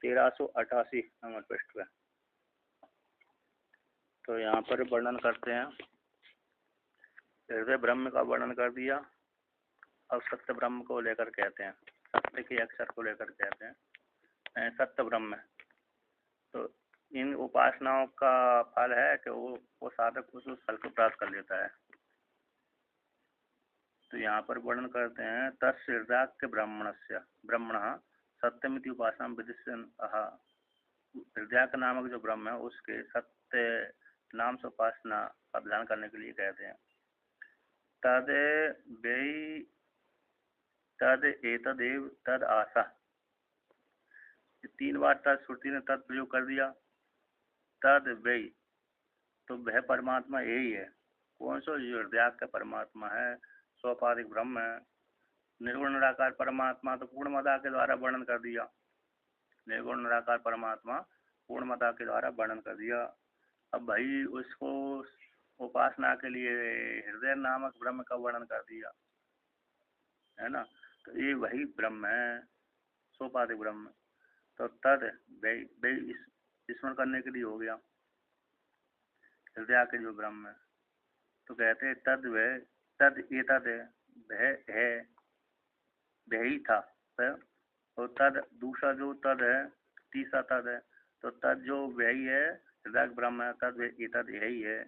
1388 number पृष्ठ पे। तो यहाँ पर वर्णन करते हैं, हृदय ब्रह्म का वर्णन कर दिया। अब सत्य ब्रह्म को लेकर कहते हैं, सत्य के अक्षर को लेकर कहते हैं सत्य ब्रह्म। तो इन उपासनाओं का फल है कि वो साधक उस फल को प्राप्त कर लेता है। तो यहाँ पर वर्णन करते हैं, तत्हृदय ब्रह्मण सत्यमिति उपासना विदिश्य। हृदय नामक जो ब्रह्म है उसके सत्य नाम से उपासना का विधान करने के लिए कहते हैं। तद वै तद एतदेव तद आशा, 3 बार तद श्रुति ने तद प्रयोग कर दिया। तद वै, तो वह परमात्मा यही है। कौन सा? जो हृदय का परमात्मा है, स्वपादिक ब्रह्म है। निर्गुण निराकार परमात्मा तो पूर्णमदा के द्वारा वर्णन कर दिया। निर्गुण निराकार परमात्मा पूर्णमदा के द्वारा वर्णन कर दिया। अब भाई उसको उपासना के लिए हृदय नामक ब्रह्म का वर्णन कर दिया, है ना। तो ये वही ब्रह्म है, सोपाधिक ब्रह्म। तो तद वै स्मरण करने के लिए हो गया हृदय के जो ब्रह्म है। तो कहते हैं तद वह तद एतद है, वह ही था। और तद दूसरा जो तद है, तीसरा तद है। तो तद जो वही है, हृदय ब्रह्म है, तद एतद यही है।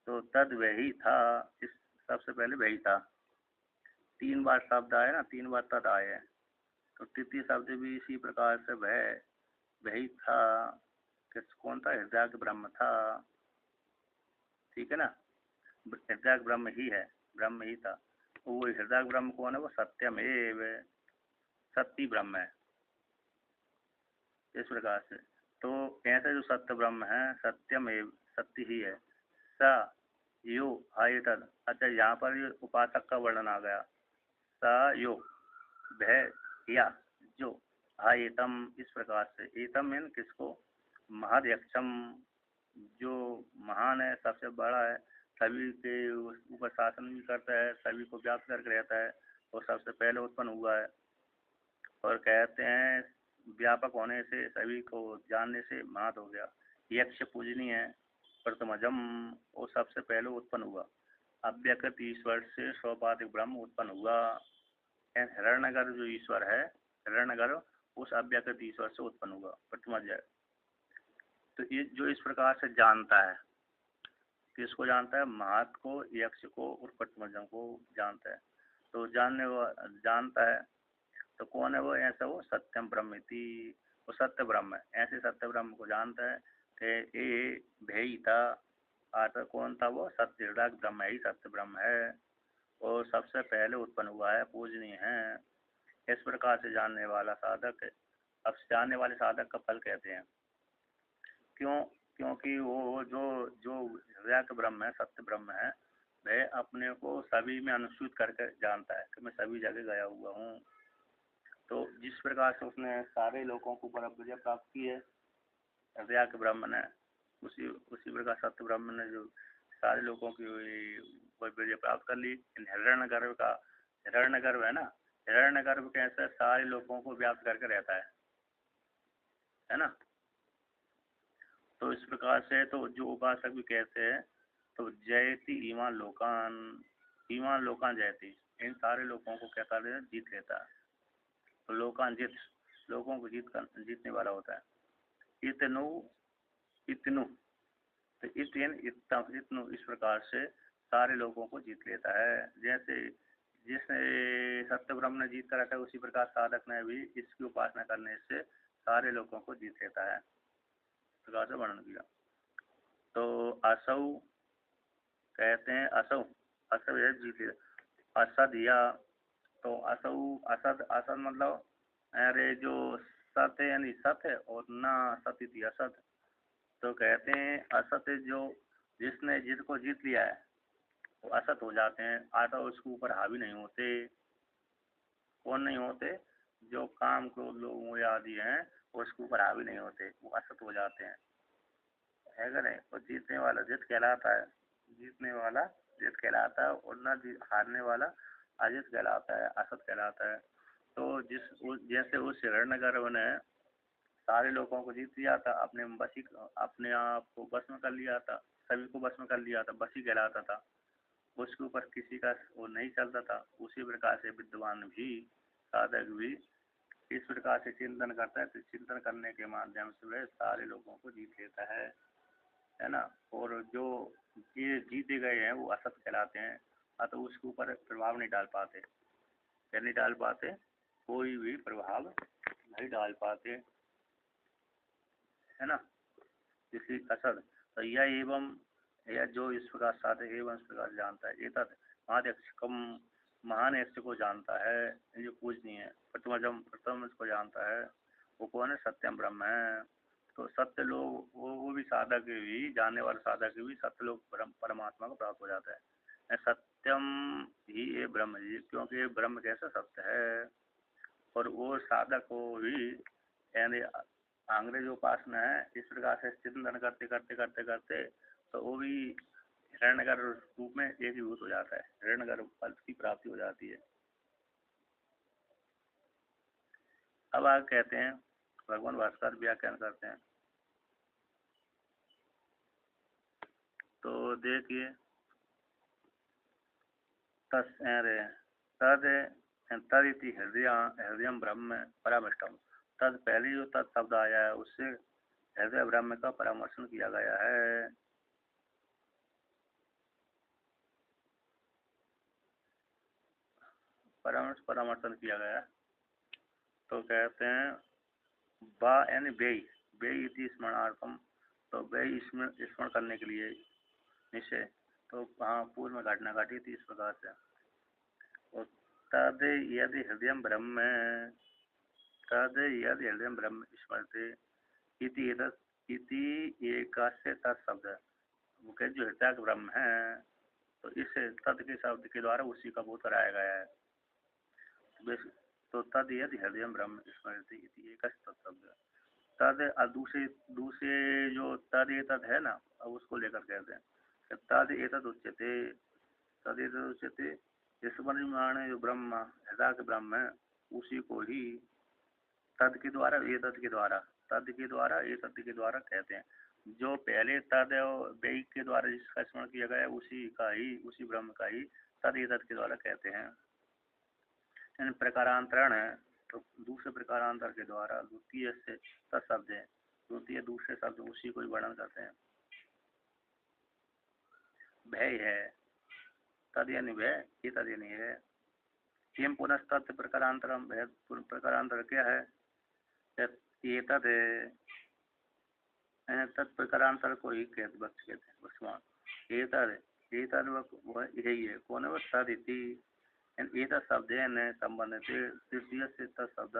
तो तद वही था, इस सबसे पहले वही था। 3 बार शब्द आए ना, 3 बार तद आए हैं। तो तृतीय शब्द भी इसी प्रकार से वही था। किस कौन था? हृदय ब्रह्म था, ठीक है ना। हृदय ब्रह्म ही है, ब्रह्म ही था। वो हृदय ब्रह्म कौन है? वो सत्यम एव, सत्य ब्रह्म है, इस प्रकार से। तो ऐसे जो सत्य ब्रह्म है, सत्यम एव, सत्य ही है। स यो आयतन, अच्छा यहाँ पर ये उपासक का वर्णन आ गया। स यो, वह या जो, आयतम, इस प्रकार से। एतम इन किसको? महाध्यक्षम, जो महान है, सबसे बड़ा है, सभी के ऊपर शासन भी करता है, सभी को व्याप्त करके रहता है, और सबसे पहले उत्पन्न हुआ है। और कहते हैं व्यापक होने से, सभी को जानने से महत हो गया। यक्ष पूजनीय है, प्रथमजम, वो सबसे पहले उत्पन्न हुआ। अव्यक्त ईश्वर से स्वपादिक ब्रह्म उत्पन्न हुआ। हिरण्यगर्भ जो ईश्वर है, हिरण्यगर्भ उस अव्यक्त ईश्वर से उत्पन्न हुआ, प्रथमजय। तो ये जो इस प्रकार से जानता है, किसको जानता है? महत को, यक्ष को और प्रथमजम को जानता है। तो जानता है, तो कौन है वो? ऐसा वो सत्यम ब्रह्म थी, वो सत्य ब्रह्म है। ऐसे सत्य ब्रह्म को जानता है कि ये भय था। आता कौन था? वो सत्य हृदय ब्रह्म ही सत्य ब्रह्म है, और सबसे पहले उत्पन्न हुआ है, पूजनीय है। इस प्रकार से जानने वाला साधक, अब जानने वाले साधक का फल कहते हैं। क्यों? क्योंकि वो जो जो हृदय ब्रह्म है, सत्य ब्रह्म है, वह अपने को सभी में अनुसूचित करके जानता है कि मैं सभी जगह गया हुआ हूँ। तो जिस प्रकार से उसने सारे लोगों को ऊपर विजय प्राप्त की है हृदय के ब्रह्म ने, उसी प्रकार सत्य ब्रह्म ने जो सारे लोगों की विजय प्राप्त कर ली। हिरण्यगर्भ है ना, हिरण्यगर्भ कैसे सारे लोगों को व्याप्त करके रहता है ना। तो इस प्रकार से तो जो उपासक भी कहते हैं, तो जयति ईमान लोकान जयति, इन सारे लोगों को कहता है जीत लेता है। तो लोकान जित, लोगों को जीतने वाला होता है। इतनु तो इतनु, इस प्रकार से सारे लोगों को जीत लेता है। जैसे जिसने सत्य ब्रह्म ने जीत कर रखा है, उसी प्रकार साधक ने भी इसकी उपासना करने से सारे लोगों को जीत लेता है, प्रकार से वर्णन किया। तो असौ कहते हैं, असौ है जीत लिया। असद या, तो असद मतलब अरे जो सत है, यानी सत है, और ना सत थी असत। तो कहते हैं असत जो जिसको जीत लिया है वो असत हो जाते हैं। आता उसके ऊपर हावी नहीं होते। कौन नहीं होते? जो काम क्रोध लोग आदि हैं, उसके ऊपर हावी नहीं होते, वो असत हो जाते हैं, है कि नहीं। और जीतने वाला जित कहलाता है, जीतने वाला जित कहलाता है, और न हारने वाला अजित कहलाता है, असत कहलाता है। तो जैसे उस हिरण्यगर्भ ने सारे लोगों को जीत लिया था, अपने आप को बस में कर लिया था, सभी को बस में कर लिया था, बसी कहलाता था। उसके ऊपर किसी का वो नहीं चलता था। उसी प्रकार से विद्वान भी, साधक भी इस प्रकार से चिंतन करता है, तो चिंतन करने के माध्यम से वह सारे लोगों को जीत लेता है ना। और जो ये जीते गए हैं वो असत कहलाते हैं, तो उसके ऊपर प्रभाव नहीं डाल पाते। क्या नहीं डाल पाते? कोई भी प्रभाव नहीं डाल पाते, है ना। किसी असद तो यह एवं, यह जो इस प्रकार साधक एवं इस प्रकार जानता है, ये महाध्यक्ष कम महान यक्ष को जानता है, ये पूजनीय है। प्रथम इसको जानता है, वो कौन है? सत्यम ब्रह्म है। तो सत्य लोग वो भी साधक भी, जानने वाले साधक भी सत्य लोग परमात्मा को प्राप्त हो जाता है। सत्यम ही ये ब्रह्म जी, क्योंकि ये ब्रह्म कैसा सत्य है। और वो साधक को भी यानी अंग्रेज उपासना है, इस प्रकार से चिंतन करते करते करते करते तो वो भी हिरण्यगर रूप में एकीभूत हो जाता है, हिरण्यगर फल की प्राप्ति हो जाती है। अब आगे कहते हैं, भगवान भास्कर व्याख्यान करते हैं। तो देखिए, तदिति हृदय ब्रह्म परामृष्टम। तद पहले जो तद शब्द आया है उससे हृदय ब्रह्म का परामर्शन किया गया है। परामर्शन किया गया। तो कहते हैं बा यानी व्यय इति स्मरणार्थम। तो व्यय स्मरण करने के लिए निश्चय। तो हाँ, पूर्व में घटना घटी थी इस प्रकार से। और तद यदि हृदय ब्रह्म, तद यदि हृदय ब्रह्म स्मरते इति एक शब्द है। वो कह जो हृदय ब्रह्म है, तो इस तद के शब्द के द्वारा उसी का बोध कराया गया है। तो तद यदि हृदय ब्रह्म स्मरते इति एक शब्द। तद दूसरे जो तद ये तद है ना, अब उसको लेकर कहते हैं तद एतद उच्यते। तद एतद उच्यते, इस परिमाण जो ब्रह्म हृदय के ब्रह्म है, उसी को ही तद के द्वारा एतद के द्वारा, तद के द्वारा एतद के द्वारा कहते हैं। जो पहले तद व्यय के द्वारा जिसका स्मरण किया गया उसी का ही, उसी ब्रह्म का ही तद एतद के द्वारा कहते हैं। इन प्रकारांतरण है, तो दूसरे प्रकारांतर के द्वारा द्वितीय से तत्शब्द है, द्वितीय दूसरे शब्द उसी को ही वर्णन करते हैं। भय है, तद यानी भय, ये तद यानी है। किम पुनः तत्व प्रकारांतरम, भय प्रकारांतर क्या है? ये तद तत्प्रकारांतर को ही कहते हैं भगवान। एतद यही है, कौन है वो? तद इति एतद शब्द है संबंधित तृतीय से तत्शब्द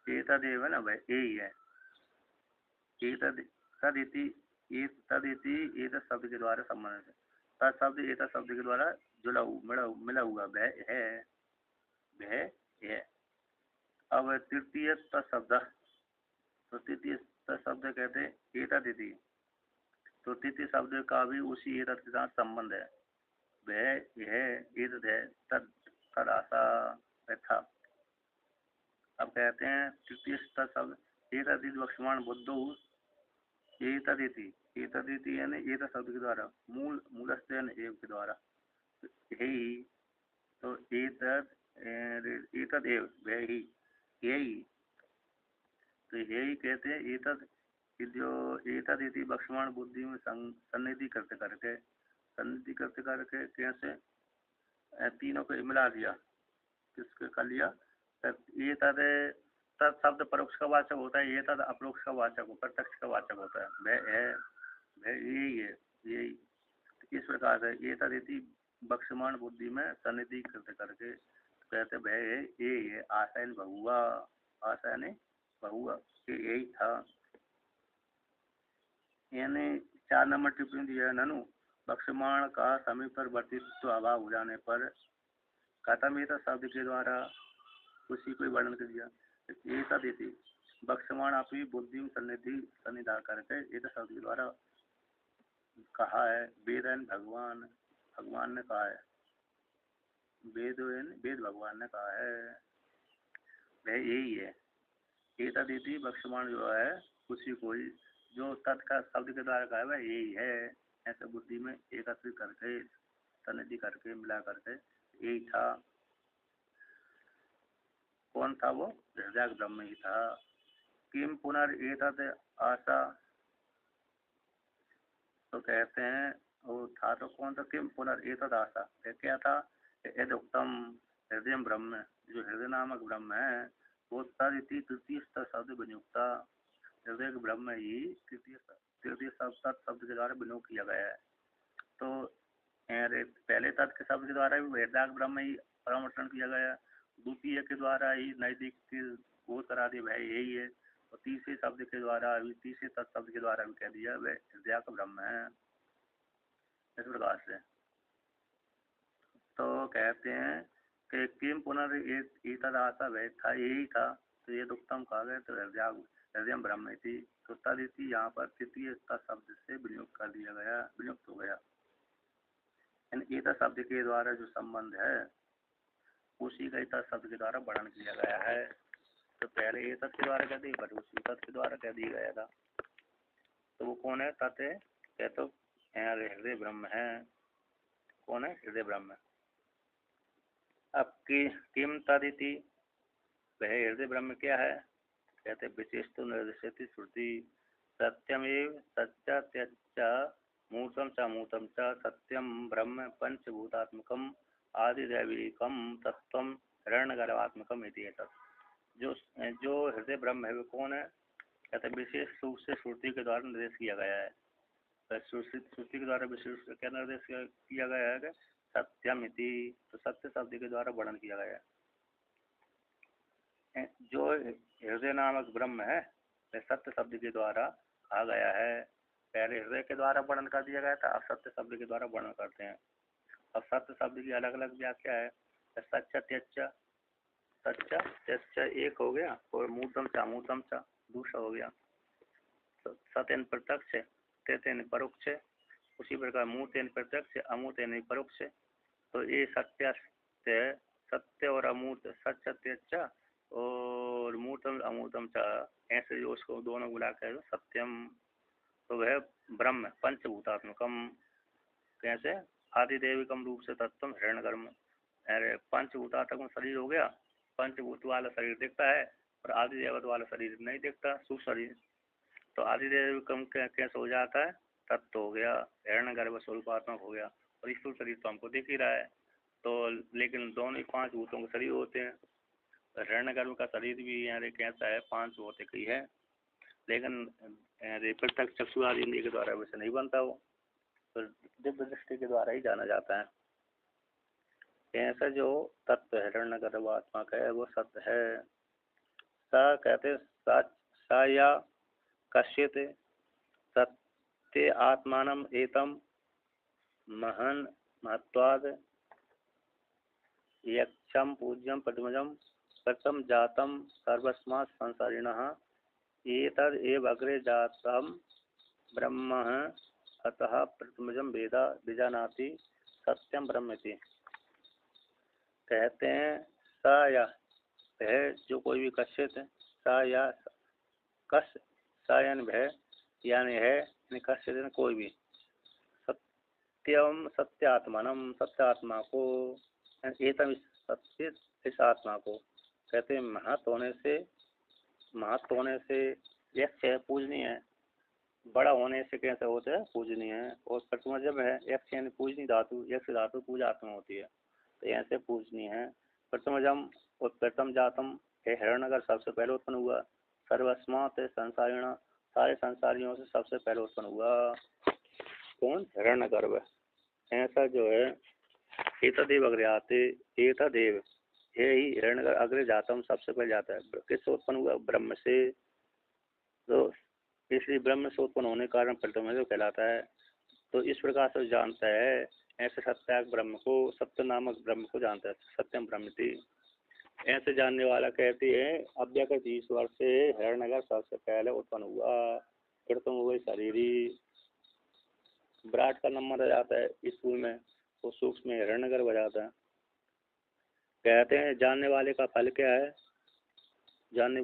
एतदेव ना भाई, यही है। एतद तदिति एतद शब्द के द्वारा संबंधित है। तद शब्द एतद शब्द के द्वारा जुड़ा मिला हुआ भय है, भय है। अब तृतीय तत्शब्द, तो तृतीय शब्द कहते हैं एतदिति। तो तृतीय शब्द का भी उसी एतद के साथ संबंध है। वह है एतद है, तद तद आशा था। अब कहते हैं तृतीय शब्द एतदिति लक्ष्मण बुद्धो एतदिति। एतदिति यानी एतद शब्द के द्वारा, मूलस्थ एव के द्वारा यही। तो एतद एव वह ही, यही। तो यही कहते हैं एतद, जो एतदिति लक्ष्मण बुद्धि में सन्निधि करते करके कैसे तीनों को मिला दिया, किसके कर लिया? ये तद तद शब्द परोक्ष का वाचक होता है, ये तद अपरोक्ष का वाचक, प्रत्यक्ष का वाचक होता है। वह है, वह यही है, यही। इस प्रकार से ये तदिति बक्षमान बुद्धि में सन्निधि करते करके कहते भय है, यही है। आशयन बहुआ, आशयन बहुआ, यही था। यानी 4 नंबर टिप्पणी दिया है। ननु बक्षमाण का समीपवर्तीत्व अभाव हो जाने पर कथम एतद शब्द के द्वारा उसी को वर्णन कर दिया। एतदिति बक्षमाण अपनी बुद्धि में सन्निधा करके एतद शब्द के द्वारा कहा है। वेदन भगवान ने कहा है, वेद भगवान ने कहा है, वह यही है। एतदिति भक्ष्यमाण जो है उसी को ही, जो तत् का शब्द के द्वारा कहा है यही है, ऐसे बुद्धि में एकत्रित करके सन्निधि करके मिला करके यही था। कौन था वो? हृदय ब्रह्म ही था। किम पुनर्एतत् आशा, तो कहते हैं वो था तो कौन था? किम पुनर्एतत् आशा, क्या था? यद उत्तम हृदय ब्रह्म, जो हृदय नामक ब्रह्म है वो तदिति तृतीय शब्द विनियुक्ता, हृदय ब्रह्म ही तृतीय शब्द के द्वारा विनियोग किया गया है। तो पहले तत् के शब्द के द्वारा भी हृदय ब्रह्म ही परामर्शन किया गया, द्वितीय के द्वारा ही नैतिक वो करा दिया भाई यही है, और तीसरे शब्द के द्वारा भी, तीसरे तत्शब्द के द्वारा भी कह दिया वह हृदय का ब्रह्म है, इस प्रकार से। तो कहते हैं कि किम पुनर्एतत् आशा, वह था यही था, तो ये उत्तम कहा गया, तो हृदय ब्रह्म थी, तो तदिति यहाँ पर तृतीय शब्द से विनियोग कर दिया गया, विनियुक्त हो गया। एत शब्द के द्वारा जो संबंध है उसी का एत शब्द के द्वारा वर्णन किया गया है। तो पहले एत के द्वारा कह दिया, बट उसी तत् के द्वारा कह दिया गया था। तो वो कौन है? तत् है, कह तो हृदय ब्रह्म है। कौन है? हृदय ब्रह्म। अब किम तदिति, वह हृदय ब्रह्म क्या है? कहते विशेष निर्दिशति श्रुति, सत्यमेव सत्यात्यच्च मूर्तम च मूर्तम च सत्यम ब्रह्म पंचभूतात्मकम आदिदैविकम तत्वम हिरण्यगर्भात्मकम इति एतत्। जो हृदय ब्रह्म है वो कौन है? कहते विशेष रूप से श्रुति के द्वारा निर्देश किया गया है। श्रुति के द्वारा विशेष क्या निर्देश किया गया है? सत्यम इति, तो सत्य शब्द के द्वारा वर्णन किया गया है। जो हृदय नामक ब्रह्म है वह सत्य शब्द के द्वारा कहा गया है। पहले हृदय के द्वारा वर्णन कर दिया गया था, अब सत्य शब्द के द्वारा वर्णन करते हैं। अब सत्य शब्द की अलग अलग व्याख्या है। सच्चा त्यच्च, सच्चा त्यच्च एक हो गया, और मूर्तम चा दूसरा हो गया। सत्यन प्रत्यक्ष, तेन परोक्ष, उसी प्रकार मूर्तेन प्रत्यक्ष, अमूर्तेन परोक्ष। तो ये सत्य और अमूर्त, सत्य और मूर्तम अमूर्तम चा, ऐसे जो उसको दोनों बुला कर सत्यम। तो वह ब्रह्म पंचभूतात्मकम, कैसे? आदिदेविकम रूप से तत्व हिरण्यगर्भ, अरे पंचभूतात्मक शरीर हो गया, पंचभूत वाला शरीर दिखता है और आदिदेवत वाला शरीर नहीं दिखता, सूक्ष्म शरीर। तो आदिदेविकम कैसे हो जाता है? तत्व हो गया, हिरण्यगर्भ स्वरूपात्मक हो गया, और स्थूल शरीर तो हमको दिख ही रहा है। तो लेकिन दोनों ही पांच भूतों के शरीर होते हैं। हिरण्यगर्भ का शरीर भी यहाँ कैसा है? पांच भूत ही है, लेकिन प्रत्यक्ष चक्षु आदि इंद्रिय के द्वारा वैसे नहीं बनता वो, तो दिव्य दृष्टि के द्वारा ही जाना जाता है। ऐसा जो तत्व हिरण्यगर्भात्मक है वो सत्य है। सा कहते सा या कश्चित सत्य आत्मानम एतम महन महत्वाद यक्षम पूज्यम पद्मजम प्रथम जातम सर्वस्मात् संसारिणः एतद् एव अग्रे जातम ब्रह्म अतः प्रथमजम वेदा विजानाति सत्यम ब्रह्मति। कहते हैं सा या भय, जो कोई भी कश्चित सा या कश, सा यानी भय यानी है, कश्चित कोई भी, सत्यम सत्यात्मानम, सत्यात्मा को, एतम सत्य इस आत्मा को, कहते हैं महत्व होने से यक्ष है, पूजनीय है। बड़ा होने से कैसे होता है? पूजनीय है। और प्रथम जब है यक्ष यानी पूजनीय धातु, यक्ष धातु पूजा आत्मा होती है, तो ऐसे पूजनीय है। प्रथमजम और प्रथम जातम है, हिरण्यगर्भ सबसे पहले उत्पन्न हुआ। सर्वस्मात् संसारिण, सारे संसारियों से सबसे पहले उत्पन्न हुआ। कौन? हिरण्यगर्भ। ऐसा जो है एतदेव अग्रे आते, एतदेव है ही हिरण्यगर्भ अग्रे जातम, सबसे पहले जाता है। किससे उत्पन्न हुआ? ब्रह्म से। तो इसलिए ब्रह्म से उत्पन्न होने के कारण प्रथम जो कहलाता है। तो इस प्रकार से जानता है, ऐसे सत्याग ब्रह्म को, सत्य नामक ब्रह्म को जानता है, सत्यम ब्रह्म थी। ऐसे जानने वाला कहती है अव्यक्त ईश्वर से हिरण्यगर्भ सबसे पहले उत्पन्न हुआ, फिर तुम वही शरीरी। विराट का नंबर आ जाता है स्थूल में, तो सूक्ष्म में हिरण्यगर्भ आ जाता है। कहते हैं जानने वाले का फल क्या है? जानने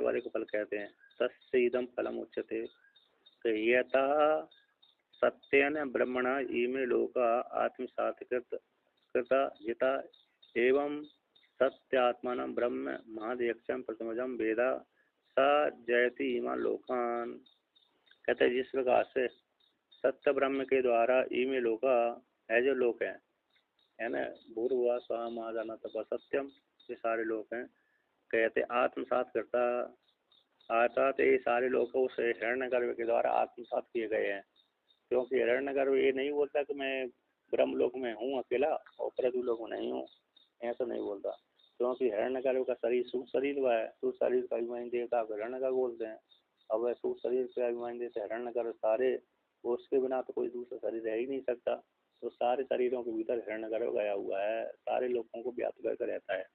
वाले को फल कहते हैं। तस्य इदम फलम उच्यते। तो यथा सत्येन ब्रह्मणा इमे लोका आत्मसात्कृत कृता जिता एवं सत्यात्मानं ब्रह्म महाध्यक्षम प्रथमजम वेदा स जयति इमा लोकान। कहते हैं जिस प्रकार से सत्य ब्रह्म के द्वारा इमे लोका है जो लोक है ना, भूर्भुवः स्वः महादाना तप सत्यम, ये सारे लोक हैं। कहते आत्मसात करता आता, तो ये सारे लोग उस हिरण्यगर्भ के द्वारा आत्मसात किए गए हैं। क्योंकि हिरण्यगर्भ ये नहीं बोलता कि मैं ब्रह्मलोक में हूँ अकेला और पृथ्वी लोक में नहीं हूँ, ऐसा नहीं बोलता। क्योंकि हिरण्यगर्भ का शरीर सूक्ष्म शरीर हुआ है, सूक्ष्म शरीर का अभिमान देवता हिरण्यगर्भ बोलते हैं। अब वह सूक्ष्म शरीर के अभिमान देते हिरण्यगर्भ सारे, उसके बिना तो कोई दूसरा शरीर रह ही नहीं सकता। तो सारे शरीरों के भीतर हिरण्यगर्भ गया हुआ है, सारे लोगों को व्याप्त करके रहता है।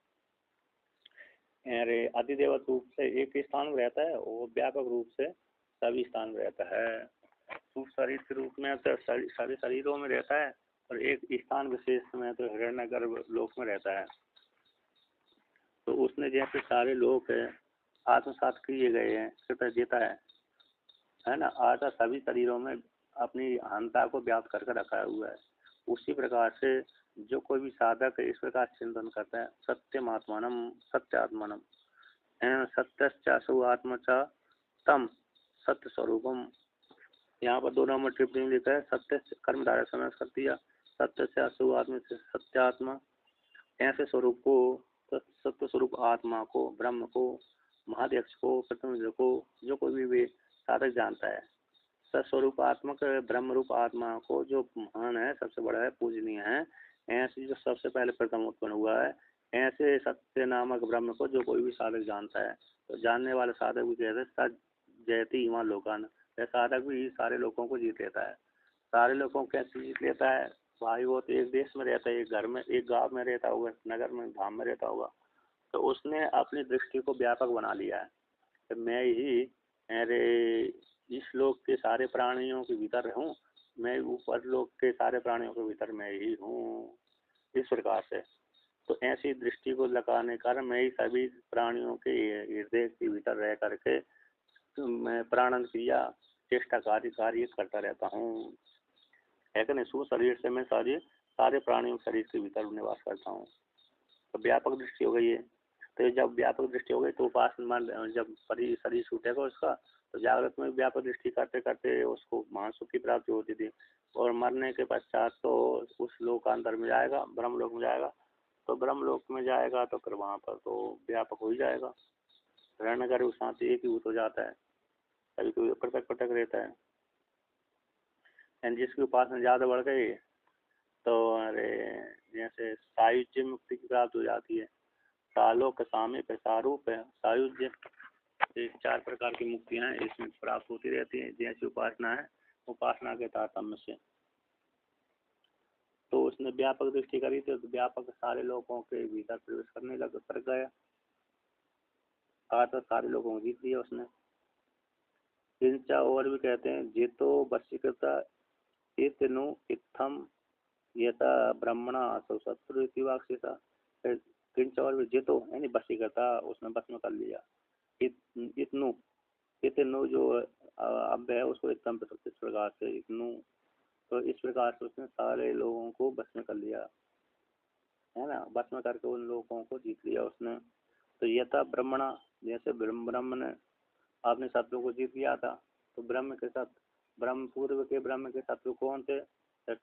अरे अधिदेवत रूप से एक स्थान में रहता है और व्यापक रूप से सभी स्थान में रहता है। सूक्ष्म शरीर के रूप में तो सारे शरीरों में रहता है और एक स्थान विशेष में तो हिरण्यगर्भ लोक में रहता है। तो उसने जैसे सारे लोक आत्मसात किए गए हैं, कृतज्ञता है ना, आत्मा सभी शरीरों में अपनी अहंता को व्याप्त करके रखा हुआ है। उसी प्रकार से जो कोई भी साधक इस प्रकार चिंतन करता है, सत्यमात्मानम सत्यात्मानम सत्यश्चासु आत्मा च तम सत्य स्वरूपम। यहाँ पर 2 नंबर टिप्पणी लिखा है, सत्य कर्मधारय समय कर दिया, सत्य से असु आत्मा से सत्यात्मा, ऐसे स्वरूप को, सत्य स्वरूप आत्मा को, ब्रह्म को, महाध्यक्ष को, प्रतिनिधि को जो कोई भी साधक जानता है, सस्वरूप आत्मक ब्रह्म रूप आत्मा को जो महान है, सबसे बड़ा है, पूजनीय है, ऐसे जो सबसे पहले प्रथम उत्पन्न हुआ है, ऐसे सत्य नामक ब्रह्म को जो कोई भी साधक जानता है, तो जानने वाले साधक भी कहते हैं सच जयति इमा लोकान। साधक भी सारे लोगों को जीत लेता है। सारे लोगों को कैसे जीत लेता है भाई? वो तो एक देश में रहता है, एक घर में, एक गांव में रहता होगा, नगर में, धाम में रहता होगा, तो उसने अपनी दृष्टि को व्यापक बना लिया है। तो मैं ही अरे इस लोक के सारे प्राणियों के भीतर रहूं, मैं ऊपर लोक के सारे प्राणियों के भीतर मैं ही हूँ, इस प्रकार से। तो ऐसी दृष्टि को लगाने कारण मैं ही सभी प्राणियों के हृदय के भीतर रह करके मैं प्राणन क्रिया चेष्टा कार्य करता रहता हूँ, है कि नहीं। सु शरीर से मैं सारे प्राणियों के शरीर के भीतर निवास करता हूँ। तो व्यापक दृष्टि हो गई है। तो जब व्यापक दृष्टि हो गई तो उपासना, जब शरीर छूटेगा उसका, तो जागृत में व्यापक दृष्टि करते करते उसको महान सुख की प्राप्ति होती थी। और मरने के पश्चात तो उस लोकांतर में जाएगा, ब्रह्म लोक में जाएगा। तो ब्रह्म लोक में जाएगा तो फिर वहाँ पर तो व्यापक हो ही जाएगा, हिरण्यगर्भ साथ एक ही हो जाता है, कभी कभी पृथक पृथक रहता है। एंड जिसकी उपासना ज्यादा बढ़ गई तो अरे जैसे सायुज्य मुक्ति की प्राप्त हो जाती है। सालोक सामे सारूप है सायुज्य, 4 प्रकार की मुक्तियां इसमें प्राप्त होती रहती है जैसी उपासना है, उपासना के तारतम्य से। तो उसने व्यापक दृष्टि करी थी, तो व्यापक सारे लोगों के भीतर प्रवेश करने कर गया, तो सारे लोगों को जीत लिया उसने। किंचा और भी कहते हैं जेतो वशीकृता इतनु इत्थम यथा ब्रह्मणा तो शत्रु वाक्यता। किंचा और भी जेतो यानी वशीकृता, उसने बस में कर लिया। इतनु इतनु जो अब है उसको इतम इस प्रकार से इतनु, तो इस प्रकार से उसने सारे लोगों को बस में कर लिया, है ना, बस में करके उन लोगों को जीत लिया उसने। तो यथा ब्रह्मणा, जैसे ब्रह्म ने अपने शत्रु को जीत लिया था, तो ब्रह्म के साथ, ब्रह्म पूर्व के ब्रह्म के शत्रु कौन थे?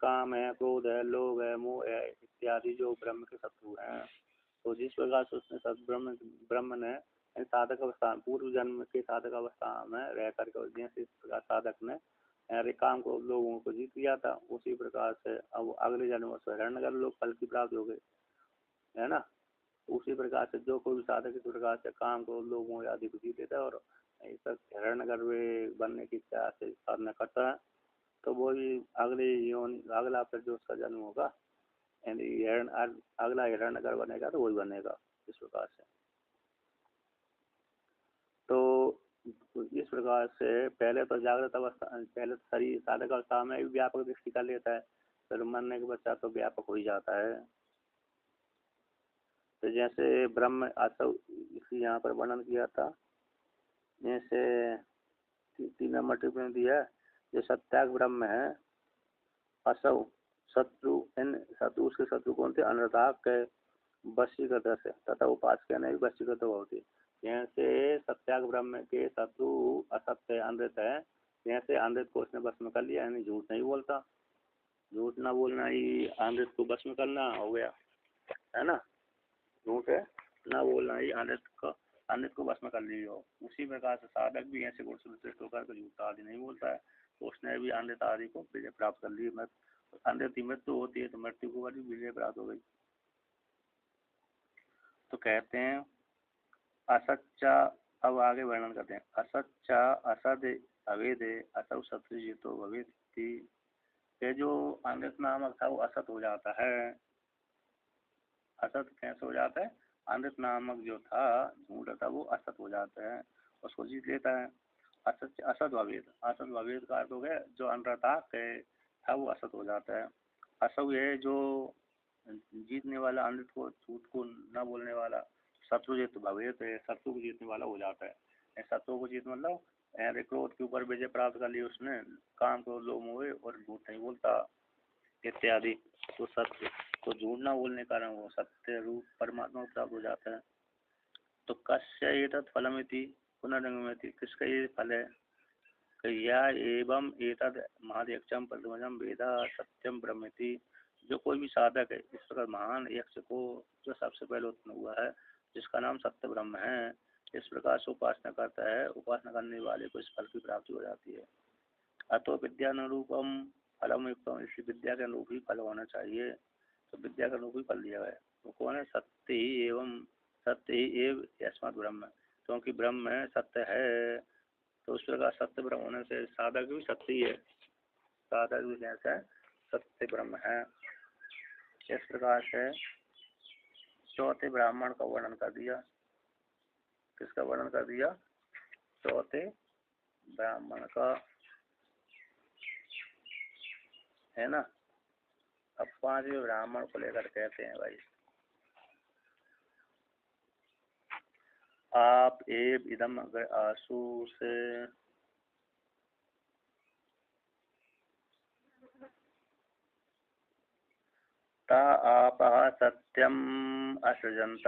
काम है, क्रोध है, लोभ है, मोह है इत्यादि जो ब्रह्म के शत्रु हैं। तो जिस प्रकार से उसने ब्रह्म ने साधक अवस्था, पूर्व जन्म के साधक अवस्था में रह करके जैसे इस प्रकार साधक ने अरे काम को लोगों को जीत लिया था, उसी प्रकार से अब अगले जन्म से हिरण्यगर्भ लोग फल की प्राप्त हो गए, है ना। उसी प्रकार से जो कोई साधक इस प्रकार से काम को लोगों आदि को जीत लेता है और हिरण्यगर्भ बनने की इच्छा से साधना करता है, तो वो ही अगले योनि, अगला फिर जो उसका जन्म होगा यानी अगला हिरण्यगर्भ बनेगा तो वही बनेगा इस प्रकार से। तो इस प्रकार से पहले तो जागृत अवस्था, पहले तो शरीर साधक अवस्था में भी व्यापक दृष्टि कर लेता है, फिर मरने के पश्चात तो व्यापक हो ही जाता है। तो जैसे ब्रह्म इसी यहाँ पर वर्णन किया था। जैसे 3 नंबर टिप्पणी दी है, जो सत्याग ब्रह्म है असौ शत्रु, इन शत्रु उसके शत्रु कौन थे? अनृताग के वशीकृत से तथा उपास्य नहीं वशीकृत होती। जैसे सत्याग ब्रह्म के शत्रु असत्य अमृत है, जैसे अमृत को उसने वश में कर लिया, यानी झूठ नहीं बोलता, झूठ ना बोलना ही अमृत को वश में करना हो गया, है ना। झूठ है ना बोलना ही अमृत को वश में कर लिया हो। उसी प्रकार से साधक भी ऐसे गुण से विशिष्ट होकर झूठ आदि नहीं बोलता है, तो उसने भी अमृत आदि को विजय प्राप्त कर ली। अमृत की मृत्यु होती है तो मृत्यु को भी विजय प्राप्त हो गई। तो कहते हैं असच्चा, अब आगे वर्णन करते हैं। असच्चा असद अवेद असव सत्यजितो भवेति। ये जो अमृत नामक था वो असत हो जाता है। असत कैसे हो जाता है? अमृत नामक जो था झूठ था वो असत हो जाता है, उसको जीत लेता है। असत असत भवेद, असत भवेद का अर्थ हो गया जो अनृता था वो असत हो जाता है। असव ये जो जीतने वाला, अमृत को झूठ को न बोलने वाला, शत्रुजित भवेद है, शत्रु को जीतने वाला हो जाता है। शत्रु को जीत मतलब क्रोध के ऊपर विजय प्राप्त कर ली उसने, काम क्रोध लोभ मोह और झूठ नहीं बोलता इत्यादि। तो सत्य तो झूठ न बोलने के कारण वो सत्य रूप परमात्मा प्राप्त हो जाता है। तो कस्य एतत् फलमिति पुनर्जन्ममिति, किसका ये फल है? या एवं एतद महायक्षम प्रथमजम वेदा सत्यम ब्रह्मेति। जो कोई भी साधक है इस प्रकार महान यक्ष को जो सबसे पहले उत्पन्न हुआ है, जिसका नाम सत्य ब्रह्म है, इस प्रकार से उपासना करता है, उपासना करने वाले को इस फल की प्राप्ति हो जाती है। अतो विद्यानुरूपम फलम युक्तम, इसी विद्या के अनुरूप ही फल होना चाहिए। तो विद्या का अनुरूप ही फल दिया है। वो कौन है? सत्य ही एवं सत्य ही एव यस्मात् ब्रह्म, क्योंकि ब्रह्म है सत्य है, तो उस प्रकार सत्य ब्रह्म होने से साधक भी सत्य ही है। साधक भी कैसा है? सत्य ब्रह्म है। इस प्रकार से चौथे ब्राह्मण का वर्णन कर दिया। किसका वर्णन कर दिया? चौथे ब्राह्मण का, है ना। अब 5वें ब्राह्मण को लेकर कहते हैं भाई, आप एव इदम अगर आसु से ता आपः सत्यम असृजन्त,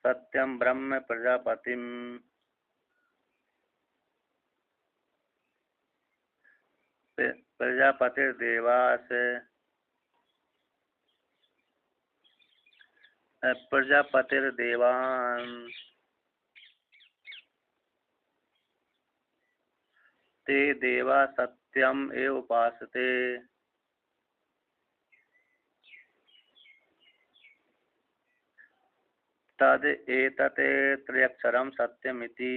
सत्यम ब्रह्म प्रजापतिम प्रजापतिर्देवास प्रजापतिर्देवान् ते देवा सत्यम एव उपासते। तद एतत् त्र्यक्षरं सत्यमिति।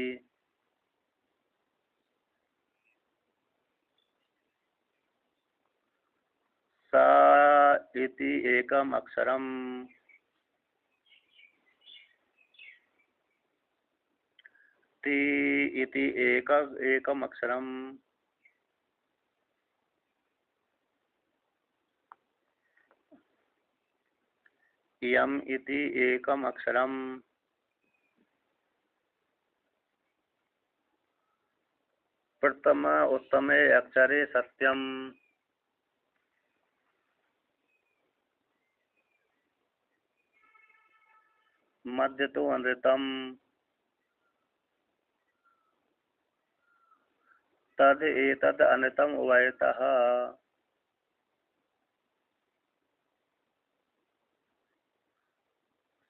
स इति एकम अक्षरम ति इति एकम अक्षरम यम इति एकम अक्षरम प्रथम उत्तमे अक्षरे सत्यम मध्य तो अनृतम तद एतद अनृतम उभयतः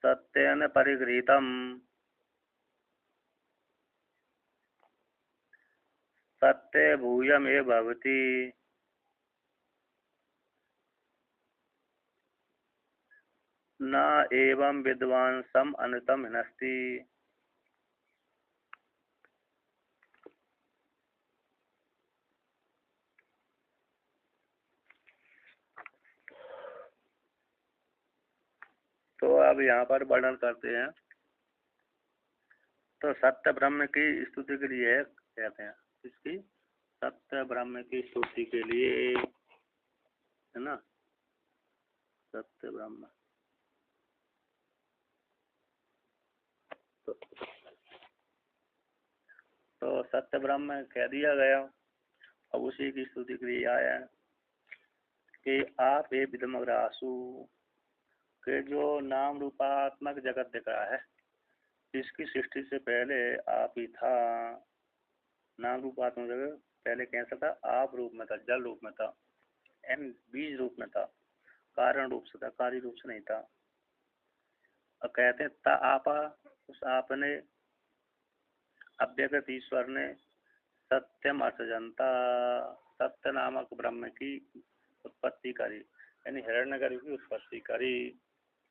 सत्येन परिगृहीतम सत्य भूयमेव भवति। न एवं विद्वांसम अनृतम हिनस्ति। तो अब यहाँ पर वर्णन करते हैं। तो सत्य ब्रह्म की स्तुति के लिए कहते हैं, इसकी सत्य ब्रह्म की स्तुति के लिए, है ना। सत्य ब्रह्म। तो सत्य ब्रह्म कह दिया गया। अब उसी की स्तुति के लिए आया कि आप ये विदमग्रासु के जो नाम रूपात्मक जगत दिख रहा है, इसकी सृष्टि से पहले आप ही था। नाम रूपात्मक जगत पहले कैसा था? आप रूप में था, जल रूप में था, एन बीज रूप में था, कारण रूप से था, कार्य रूप से नहीं था। और कहते ता आपा, उस आपने अव्यक्त ईश्वर ने सत्यम अर्थ जनता, सत्य नामक ब्रह्म की उत्पत्ति करी, यानी हिरण्यगर्भ की उत्पत्ति करी,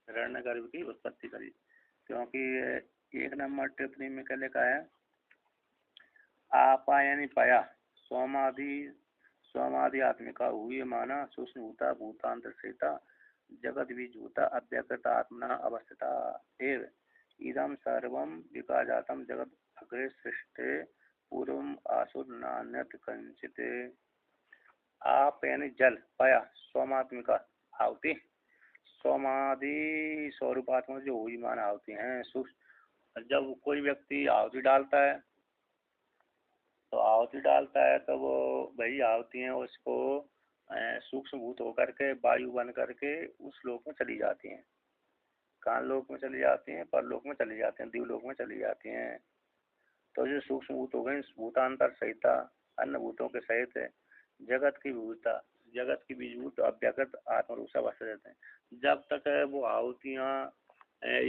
हिरण्यगर्भ की उत्पत्ति करी। क्योंकि 1 नंबर टिप्पणी में क्या लिखा है? आपा यानी पाया, सोमादि आत्मिका हुई माना, सूक्ष्म भूता भूतांतर सहिता जगत बीजभूता अव्यकृत आत्मना अवस्थिता एव इदम सर्वम विकाजातम जगत अग्रे सृष्टे पूर्वम आसुर नान्यत कंचित। आप यानी जल, पाया, सोमात्मिका आहुति, सोमादि स्वरूपात्मक जो हुई मान आहुति हैं। सूक्ष्म, जब कोई व्यक्ति आहुति डालता है तो वो वही आहुति हैं उसको सूक्ष्म भूत होकर के वायु बन करके उस लोक में चली जाती हैं। कान लोक में चली जाती हैं, परलोक में चली जाती हैं, दिवलोक में चली जाती हैं। तो जो सूक्ष्म भूत हो गए, भूतांतर सहिता, अन्य भूतों के सहित जगत की भूता, जगत की बीजभूत अव्यकृत आत्मरूप से अवस्थित रहते हैं। जब तक वो आहुतियाँ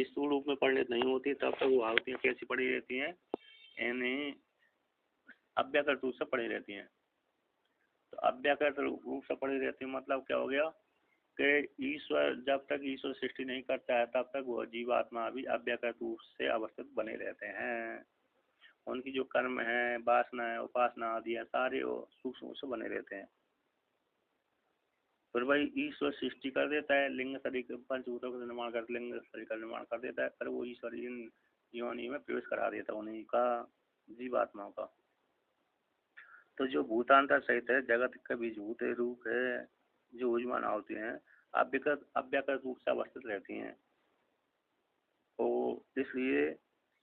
स्थूल रूप में परिणित नहीं होती तब तक वो आहुतियाँ कैसी पड़ी रहती हैं? यानी अव्यकृत रूप से पड़ी रहती हैं। तो अव्यकृत रूप से पड़ी रहती है मतलब क्या हो गया कि ईश्वर, जब तक ईश्वर सृष्टि नहीं करता है तब तक वो जीवात्मा भी अव्यकृत रूप से अवस्थित बने रहते हैं। उनकी जो कर्म है, वासना है, उपासना आदि है, सारे वो सूक्ष्म से बने रहते हैं। फिर वही ईश्वर सृष्टि कर देता है, लिंग शरीर पंचभूतों का निर्माण कर, लिंग शरीर का निर्माण कर देता है, फिर वो ईश्वर इन योनि में प्रवेश करा देता है उन्हीं का, जीवात्माओं का। तो जो भूतांतर सहित है, जगत का बीजभूत रूप है, जो उजमान होती हैं, अव्यकृत रूप से अवस्थित रहती हैं। तो इसलिए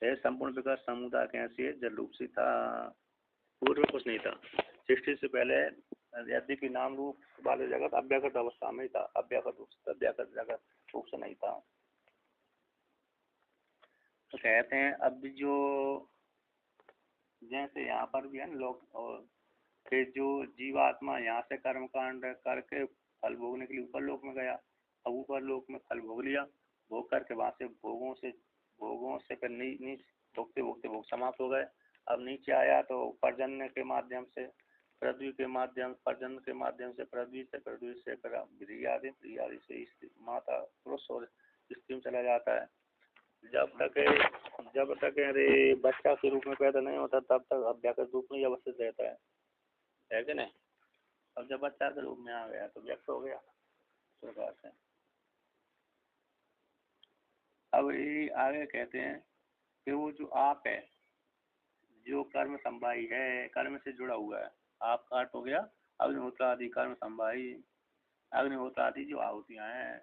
है संपूर्ण विकास समुदाय कैसे जल रूप से था, पूर्व में कुछ नहीं था। सृष्टि से पहले यद्यपि नाम रूप वाले जगत अव्यकृत अवस्था में था, अव्यकृत जगत रूप से नहीं था। तो कहते हैं अब जो जैसे यहाँ पर भी है लोग, और फिर जो जीवात्मा यहाँ से कर्म कांड करके फल भोगने के लिए ऊपर लोक में गया, अब ऊपर लोक में फल भोग लिया, भोग करके वहां से भोगों से फिर भोगते भोगते भोग समाप्त हो गए। अब नीचे आया तो पर्जन्य के माध्यम से, पृथ्वी के माध्यम, पर्जन्य के माध्यम से पृथ्वी से ब्रियादि से माता पुरुष और स्त्री में चला जाता है। जब तक अरे बच्चा के रूप में पैदा नहीं होता तब तक अव्यक्त रूप में ही अवस्थित रहता है कि नहीं? अब जब बच्चा के रूप में आ गया तो व्यक्त हो गया प्रकार से। अब ये आगे कहते हैं कि वो जो आप है, जो कर्म संवाही है, कर्म से जुड़ा हुआ है, आप का अर्थ हो गया अग्निहोत्र आदि कर्म संवाही। अग्निहोत्र आदि जो आहुतियाँ हैं,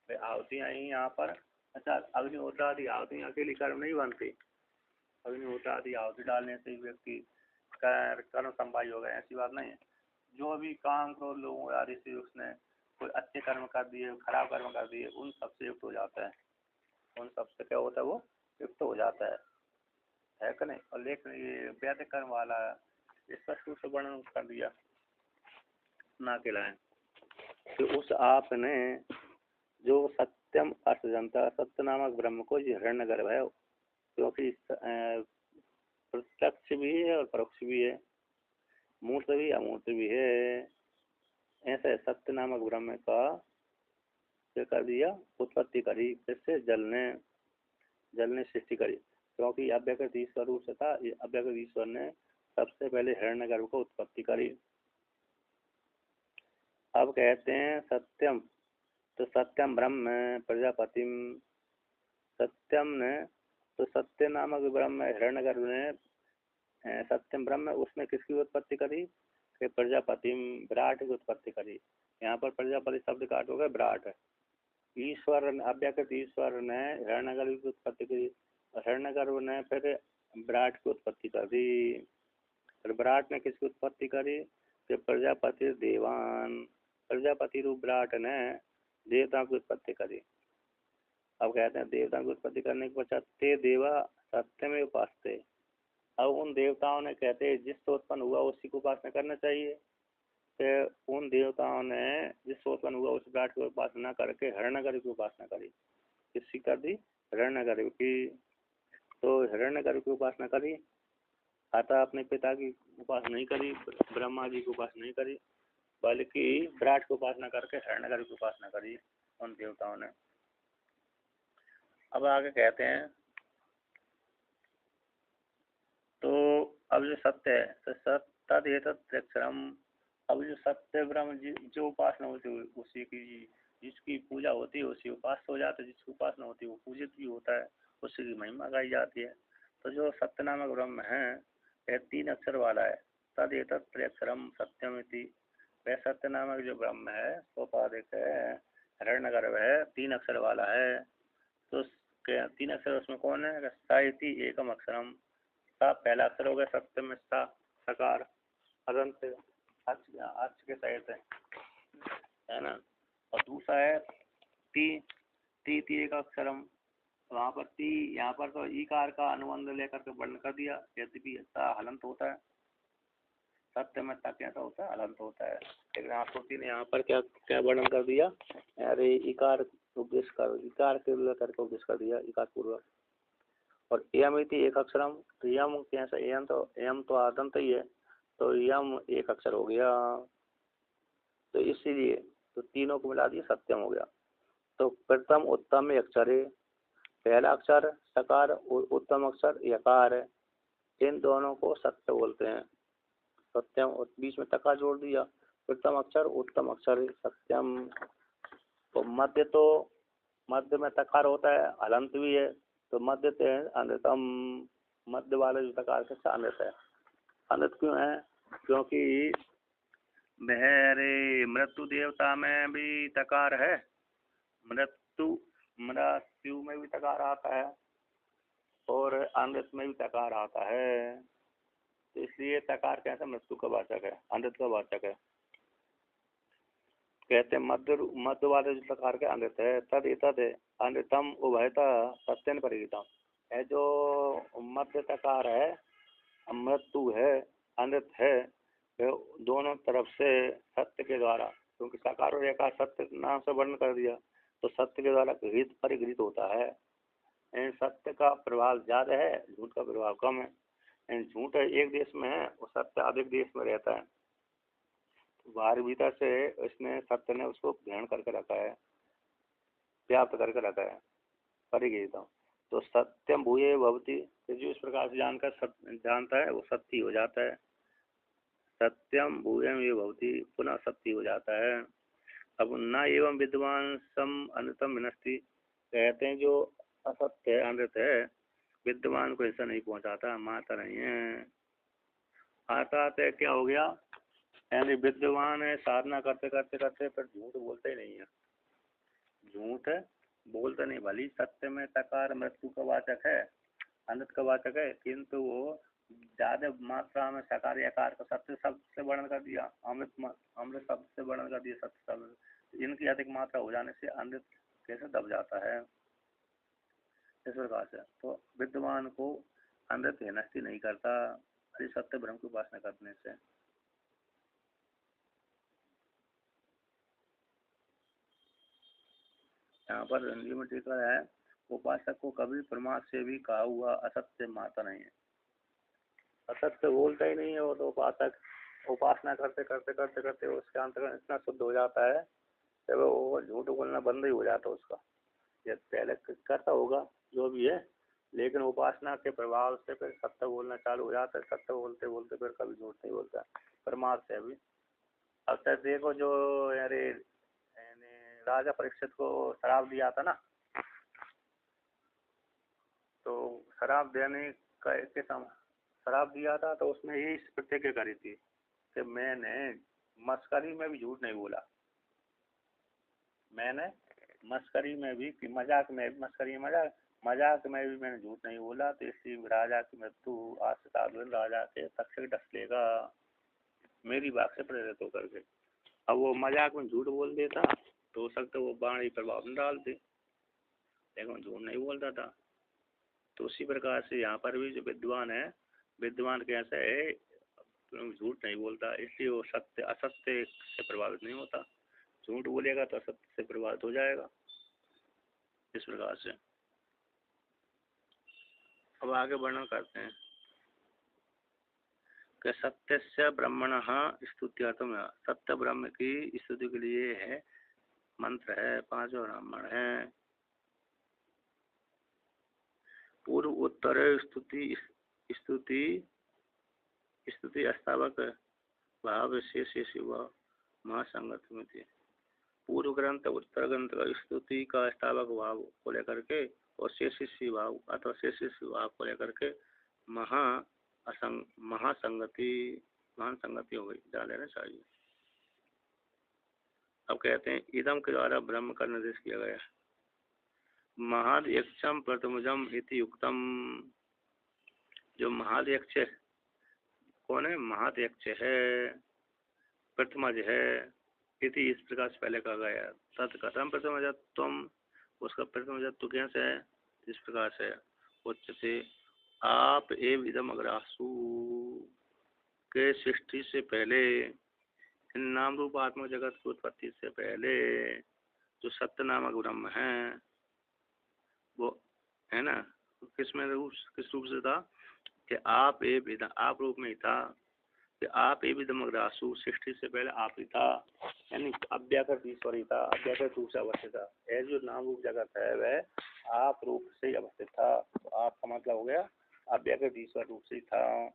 आहुतियाँ ही यहाँ पर, अच्छा अग्निहोत्र आदि आहुतियाँ अकेली कर्म नहीं बनती, अग्निहोत्र आदि आहुति डालने से व्यक्ति कर्म संवाही हो गए, ऐसी बात नहीं है। जो भी काम क्रोध लोगों आदि से उसने कोई अच्छे कर्म कर दिए, खराब कर्म कर दिए, उन सबसे युक्त हो जाता है, उन सबसे क्या होता है वो युक्त हो जाता है कि नहीं? और लेकिन ये वैदिक कर्म वाला स्पष्ट रूप से वर्णन कर दिया ना के लाए कि उस आपने जो सत्यम अर्थ जनता, सत्य नामक ब्रह्म को जो हिरण्यगर्भ है, क्योंकि प्रत्यक्ष भी है और परोक्ष भी है, मूर्त भी अमूर्त भी है। ऐसे सत्य नामक ब्रह्म का क्या कर दिया? उत्पत्ति करी, जिससे जल ने सृष्टि करी, क्योंकि अव्यक्त ईश्वर रूप से था। अव्यक्त ईश्वर ने सबसे पहले हिरण्यगर्भ को उत्पत्ति करी। अब कहते हैं सत्यम, तो सत्यम ब्रह्म प्रजापतिम, सत्यम ने तो सत्य नामक ब्रह्म हिरण्यगर्भ ने सत्यम ब्रह्म उसने किसकी उत्पत्ति करी? कि प्रजापतिम, विराट की उत्पत्ति करी। यहाँ पर प्रजापति शब्द का अर्थ हो गया विराट। ईश्वर अव्यक्त ईश्वर ने हिरण्यगर्भ की उत्पत्ति की। हिरण्यगर्भ ने फिर विराट की उत्पत्ति कर दी। फिर विराट ने किसकी उत्पत्ति करी कि प्रजापति देवान, प्रजापति रूप विराट ने देवताओं की उत्पत्ति करी। अब कहते हैं देवताओं की उत्पत्ति करने के पश्चात ते देवा सत्य में उपासते। अब उन देवताओं ने कहते हैं जिससे उत्पन्न हुआ उसी को उपासना करना चाहिए। तो उन देवताओं ने जिससे उत्पन्न हुआ उस विराट की उपासना करके हिरण्यगर्भ की उपासना करी। किसकी कर दी? हिरण्यगर्भ की। तो हिरण्यगर्भ की उपासना करी, अतः अपने पिता की उपासना नहीं करी, ब्रह्मा जी की उपासना नहीं करी, बल्कि विराट की उपासना करके हिरण्यगर्भ की उपासना करी उन देवताओं ने। अब आगे कहते हैं तो अब जो सत्य है तो सत्तदेतत्रयक्षरम। अब जो सत्य ब्रह्म जो उपासना होती है उसी की, जिसकी पूजा होती है उसी उपास्य हो जाता है, जिसकी उपासना होती है वो पूजित भी होता है, उसी की महिमा गाई जाती है। तो जो सत्य नामक ब्रह्म है यह 3 अक्षर वाला है। तदेतत्रयक्षरम सत्यमिति। वह सत्य नामक जो ब्रह्म है सोपाधिक है, हिरण्यगर्भ है, 3 अक्षर वाला है। तो 3 अक्षर उसमें कौन है? साइति एकम अक्षरम। सा पहला अक्षर हो गया सत्य में सा, सकार अदंत अर्च के सहित है ना। और दूसरा है ती, ती एक अक्षरम। वहाँ पर ती, यहाँ पर तो ईकार का अनुबंध लेकर के वर्ण कर दिया, यद्यपि सा हलंत होता है। सत्य में ता कैसा होता है? हलंत होता है। लेकिन आकृति ने यहाँ पर क्या क्या वर्णन कर दिया? अरे इकार उपदेश कर, इकार के लेकर के उपदेश कर दिया, इकार पूर्वक। और एम इति एक अक्षरम। तो यम कैसा? एम तो आदंत ही है, तो यम एक अक्षर हो गया। तो इसीलिए तो तीनों को मिला दिया, सत्यम हो गया। तो प्रथम उत्तम अक्षर है, पहला अक्षर सकार और उत्तम अक्षर यकार है। इन दोनों को सत्य बोलते हैं, सत्यम। और बीच में तका जोड़ दिया, प्रथम अक्षर उत्तम अक्षर सत्यम। तो मध्य में तकार होता है, हलंत भी है, तो मध्य से अनृतम। मध्य वाले जो तकार के अनृत है। अनृत क्यों है? क्योंकि बहरे मृत्यु देवता में भी तकार है, मृत्यु में भी तकार आता है और अनृत में भी तकार आता है। तो इसलिए तकार कैसा? मृत्यु का वाचक है, अनृत का वाचक है। कहते हैं मध्य वाले जो तकार के अनृत है, तद एतद अनृतम उभयता सत्यन परिगीतम है। जो मध्य तकार है, मृत्यु है, अनृत है, दोनों तरफ से सत्य के द्वारा, क्योंकि साकार और यकार सत्य नाम से वर्णन कर दिया, तो सत्य के द्वारा गृहित परिगृहित होता है। सत्य का प्रभाव ज्यादा है, झूठ का प्रभाव कम है। झूठ एक देश में है और सत्य अधिक देश में रहता है। बाहर भीतर से इसने सत्य ने उसको ग्रहण करके रखा है, व्याप्त करके रखा है, परिगृहित। तो सत्यम भूये भवति, जो इस प्रकार से जानता है वो सत्य हो जाता है। सत्यम भूयम ये भवति, पुनः सत्य हो जाता है। अब न एवं विद्वान सम अनृतम विनष्टि। कहते हैं जो असत्य है, अनृत है, विद्वान को ऐसा नहीं पहुंचाता, मारता नहीं है। आता क्या हो गया? यानी विद्वान है, साधना करते करते करते फिर झूठ बोलते ही नहीं है, झूठ बोलते नहीं। भली सत्य में तकार मृत्यु का वाचक है, अनृत का वाचक है, किंतु वो ज्यादा मात्रा में सकार यकार का सत्य शब्द से वर्णन कर दिया, अमृत शब्द से वर्णन कर दिया, सत्य शब्द। इनकी अधिक मात्रा हो जाने से अमृत कैसे दब जाता है, इस प्रकार से। तो विद्वान को अमृत नष्टि नहीं करता सत्य ब्रह्म की उपासना करने से। यहाँ पर हिंदी में टीका है, उपासक को कभी प्रमाद से भी कहा हुआ असत्य मानता नहीं है। असत्य बोलता ही नहीं है वो तो उपासक। उपासना करते करते करते करते उसके अंतर्गत इतना शुद्ध हो जाता है कि वो झूठ बोलना बंद ही हो जाता है उसका। ये पहले करता होगा जो भी है, लेकिन उपासना के प्रभाव से फिर सत्य बोलना चालू हो जाता है। सत्य बोलते बोलते फिर कभी झूठ नहीं बोलता, प्रमाद से भी। अब तक देखो जो अरे राजा परीक्षित को शराब दिया था ना, तो शराब देने के समय शराब दिया था तो उसने यही प्रतिज्ञा करी थी कि मैंने मस्करी में भी झूठ नहीं बोला, मैंने मस्करी में भी कि मजाक में, मस्करी मजाक मजाक में भी मैंने झूठ नहीं बोला, तो इसलिए राजा की मृत्यु आज से 7 दिन राजा के तक्षक डस लेगा मेरी बात से प्रेरित होकर के। अब वो मजाक में झूठ बोल देता तो हो सकता वो वाणी प्रभाव में डालते, लेकिन झूठ नहीं बोलता था। तो उसी प्रकार से यहाँ पर भी जो विद्वान है, विद्वान कैसा है, झूठ नहीं बोलता, इसलिए वो सत्य असत्य से प्रभावित नहीं होता। झूठ बोलेगा तो असत्य से प्रभावित हो जाएगा। इस प्रकार से अब आगे वर्णन करते हैं कि सत्य से ब्रह्मण स्तुत्यात्म, सत्य ब्रह्म की स्तुति के लिए है मंत्र है, 5 ब्राह्मण है। पूर्व उत्तर स्तुति स्तुति स्तुति अस्तावक भाव शेष शिव महासंगत में थे। पूर्व ग्रंथ उत्तर ग्रंथ का स्तुति का स्थावक भाव को लेकर के और शेष भाव अथवा शेष भाव को लेकर के महासंगति महान संगति हो गई, जान लेना चाहिए। अब कहते हैं इदम के द्वारा ब्रह्म का निर्देश किया गया। महाध्यक्षम प्रथमजम इति युक्तम, जो महाध्यक्ष कौन है, महाध्यक्ष है, प्रथमज है, इति इस प्रकार से पहले कहा गया। तत्कथम प्रथमजत्वम, उसका प्रथमजत्व कैसे है, इस प्रकार से उच्चते आप एव इदम अग्रासु के सृष्टि से पहले, इन नाम रूप आत्मक जगत की उत्पत्ति से पहले जो सत्य नामक ब्रह्म है वो है ना, किस रूप से था कि आप एव इदम, आप रूप में ही था कि आप एव इदम अग्रासु, सृष्टि से पहले आप ही था, यानी अव्याकृत ईश्वर ही था, अव्याकृत रूप से अवस्थित था। ऐसे जो नाम रूप जगत है वह आप रूप से अवस्थित था। तो आप का मतलब हो गया अव्याकृत ईश्वर रूप से ही था।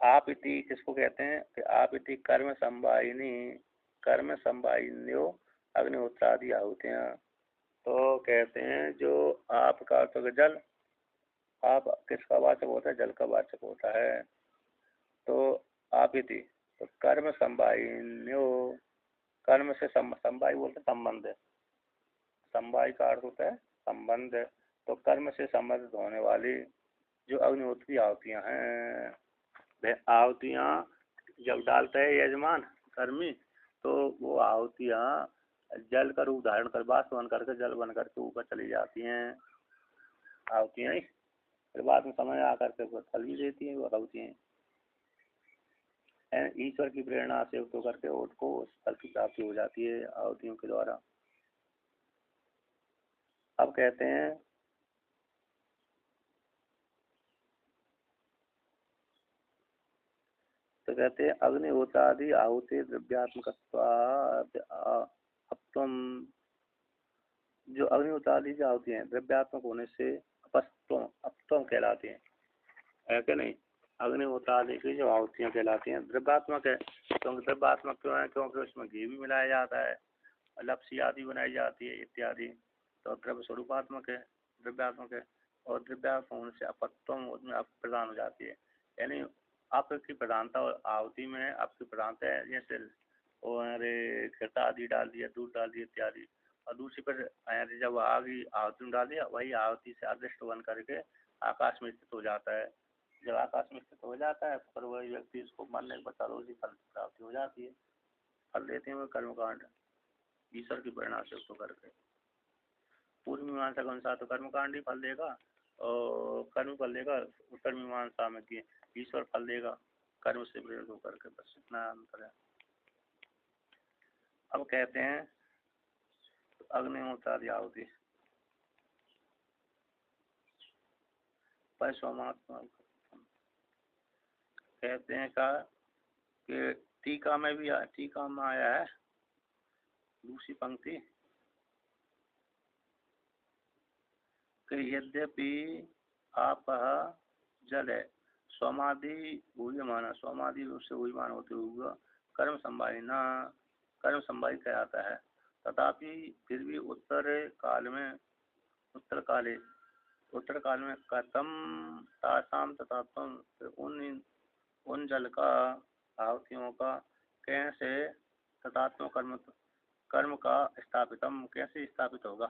आप इति किसको कहते हैं कि आप इति कर्म संवाहिनी, कर्म संवाहिन्यो अग्निहोत्रादि आहुतियाँ। तो कहते हैं जो आपका अर्थ जल, आप किसका वाचक होता है, जल का वाचक होता है। तो आप इति तो कर्म संवाहिन्यो, कर्म से संवाही बोलते संबंध, संवाही का अर्थ होता है संबंध। तो कर्म से संबंधित होने वाली जो अग्निहोत्री आहुतियाँ हैं, वह आहुतियाँ जब डालता है यजमान कर्मी, तो वो आहुतियाँ जल का रूप धारण कर बाष्प बन करके जल बन करके ऊपर चली जाती हैं आहुतियाँ। फिर बाद में समय आकर के फल भी देती हैं वो आहुतियाँ। ईश्वर की प्रेरणा से युक्त होकर के उसको फल की प्राप्ति हो जाती है आहुतियों के द्वारा। अब कहते हैं तो कहते हैं अग्निहोत्रादि आहुति द्रव्यात्मकत्वात्म, जो अग्निहोत्रादि जो आहुति हैं द्रव्यात्मक होने से अपत्वम कहलाती हैं, है कि नहीं। अग्निहोत्रादि की जो आहुतियाँ कहलाती हैं द्रव्यात्मक है, क्योंकि द्रव्यात्मक क्यों है, क्योंकि उसमें घी भी मिलाया जाता है, लपसी आदि बनाई जाती है इत्यादि। तो द्रव्य स्वरूपात्मक है, द्रव्यात्मक है, और द्रव्यात्मक होने से अपत्वम उसमें अप प्रदान हो जाती है, यानी आपकी प्रधानता आहुति में आपकी प्रधानता है। जैसे और घृता आदि डाल दिया, दूध डाल दिया इत्यादि, और दूसरी पर जब आगे आहुति में डाल दिया, वही आहुति से अदृष्ट बन करके आकाश में स्थित हो जाता है। जब आकाश में स्थित हो जाता है पर वही व्यक्ति इसको मानने के बाद रोज ही फल की प्राप्ति हो जाती है। फल देते हैं वो कर्मकांड ईश्वर की प्रेरणा से उसको करके। पूर्व मीमांसा के अनुसार तो कर्मकांड ही फल देगा और कर्म फल देगा, उत्तर मीमांसा में कि ईश्वर फल देगा कर्म से प्रेरित होकर के, बस इतना अंतर है। अब कहते हैं तो अग्निहोत्रादि आहुति परसोमात्मा कहते हैं का कि टीका में भी टीका में आया है दूसरी पंक्ति कि यद्यपि आप जल है सोमादि भूयमान, सोमादि रूप से भूयमान होते हुए कर्म संभावना, कर्म संभावित कहलाता है, तथापि फिर भी उत्तर काल में कथम तासाम तथात्म, उन जल का आहुतियों का कैसे तथात्म कर्म का स्थापितम कैसे स्थापित होगा।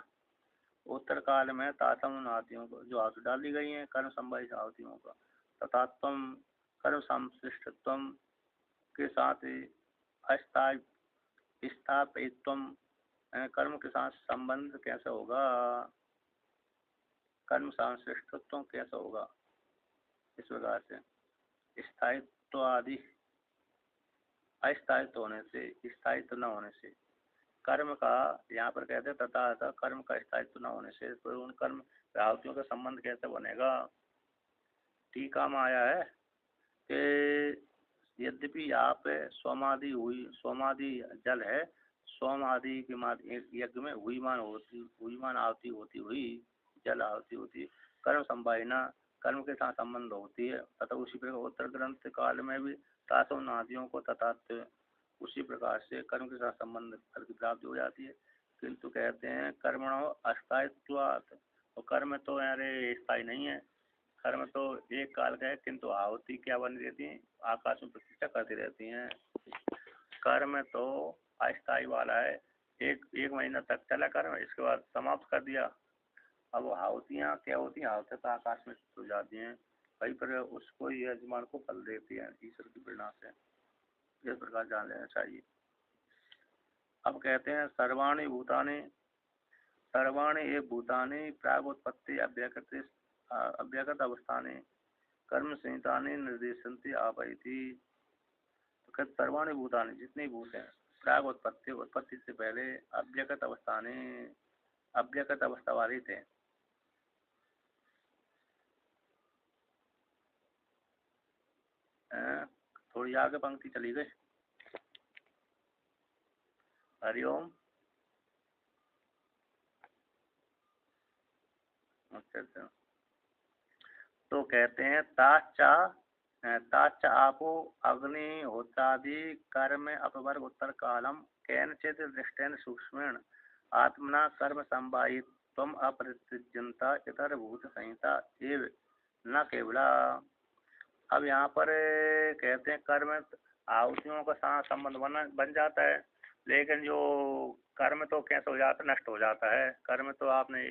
उत्तर काल में तातम आहुतियों को जो आहुति डाल दी गई है कर्म संबंधित आहुतियों का, तथा तुम कर्म संश्लिष्टत्व के साथ स्थापित्वम कर्म के साथ संबंध कैसे होगा, कर्म संश्लिष्टत्व कैसे होगा। इस प्रकार से स्थायित्व आदि अस्थायित्व होने से, स्थायित्व न होने से, कर्म का यहाँ पर कहते हैं तथा कर्म का स्थायित्व न होने से तो उन कर्म आहुतियों का संबंध कैसे बनेगा। टीका में आया है कि यद्यपि यहाँ पे सोमादि हुई, सोमादि जल है, सोम आदि के यज्ञ में हुईमान आहुति होती हुई जल आहुति होती, कर्म संभावना कर्म के साथ संबंध होती है। तथा उसी प्रकार उत्तर ग्रंथ काल में भी सातों नादियों को तथा उसी प्रकार से कर्म के साथ संबंध फल की प्राप्ति हो जाती है। किंतु कहते हैं कर्मणो अस्थायित्वात्, तो कर्म तो अरे स्थायी नहीं है, कर्म तो एक काल का है, किंतु आहुति क्या बनी रहती है, आकाश में प्रतिष्ठा करती रहती हैं। कर्म तो अस्थायी वाला है, एक महीना तक चला कर्म, इसके बाद समाप्त कर दिया। अब आहुतियाँ क्या होती हैं, आहुति तो आकाश में हो जाती हैं, वहीं पर उसको यजमान को फल देती है ईश्वर की प्रेरणा से। इस प्रकार जान लेना चाहिए। अब कहते हैं सर्वाणी भूतानि, सर्वाणी ये भूतानि प्रागोत्पत्ति अभ्यागत अवस्थाने कर्म संहितानि निर्देशन्ति आपैति। तो कहते सर्वाणी भूतानि जितने भूत हैं प्रागोत्पत्ति उत्पत्ति से पहले अभ्यागत अवस्थाने अभ्यागत अवस्था वाले थे। थोड़ी आगे पंक्ति चली गई। हरिओम। अच्छा, तो कहते हैं ताच आपो अग्निहोत्रादि कर्म अपवर्ग उत्तर कालम केनचित दृष्टेन सूक्ष्मेण आत्मना कर्म संवाहित्वम अपरित्यजनता इतर भूत संहिता एव न केवला। अब यहाँ पर कहते हैं कर्म आहुतियों का साथ संबंध बन जाता है, लेकिन जो कर्म तो कैसे हो जाता है, नष्ट हो जाता है। कर्म तो आपने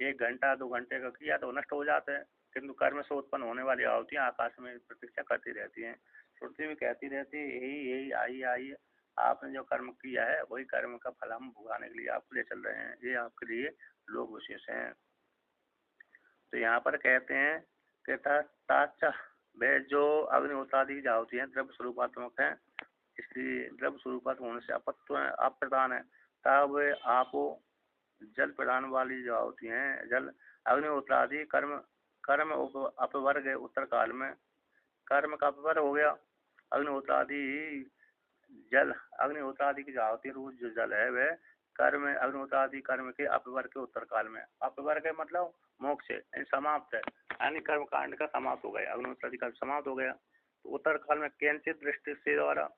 1 घंटा 2 घंटे का किया तो नष्ट हो जाता है, किंतु कर्म से उत्पन्न होने वाली आहुतियाँ आकाश में प्रतीक्षा करती रहती हैं। श्रुति भी कहती रहती है यही आई आपने जो कर्म किया है वही कर्म का फल हम भुगाने के लिए आपको ले चल रहे हैं, ये आपके लिए लोग विशेष हैं। तो यहाँ पर कहते हैं कि वे जो अग्निहोत्रादि की आहुति है द्रव्य स्वरूपात्मक है, इसलिए द्रव्य स्वरूपात्मक होने से अपत्व अप्रदान है, तब आपो जल प्रदान वाली जो आहुति हैं, जल अग्निहोत्रादि कर्म अपवर्ग है उत्तर काल में, कर्म का अपवर्ग हो गया। अग्निहोत्रादि जल, अग्निहोत्रादि की जो आहुति जो जल है वह कर्म अग्निहोत्रादि कर्म के अपवर्ग के उत्तर काल में, अपवर्ग है मतलब मोक्ष है, समाप्त है, यानी कर्म कांड का समाप्त हो गया, अग्निहोत्रादि कर्म समाप्त हो गया। तो उत्तर काल में कैंचित दृष्टि से द्वारा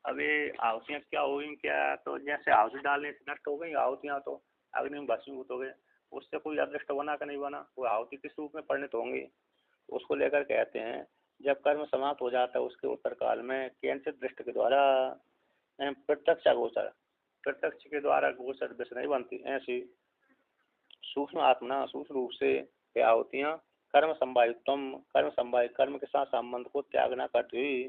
अभी आहुतियाँ क्या हुई, क्या तो जैसे आहुति डालने से नष्ट हो गई आहुतियाँ, तो अग्नि में भस्मीभूत हो गए, उससे कोई अदृष्ट बना का नहीं बना, वो आहुति किस रूप में परिणत होंगे, उसको लेकर कहते हैं जब कर्म समाप्त हो जाता है उसके उत्तर काल में कैंचित दृष्टि के द्वारा प्रत्यक्ष गोचर, प्रत्यक्ष के द्वारा गोचर दृष्टि नहीं बनती, ऐसी सूक्ष्म आत्मा सूक्ष्म रूप से आहुतियाँ कर्म संवाहित्वम कर्म के साथ संबंध को त्याग न करती हुई,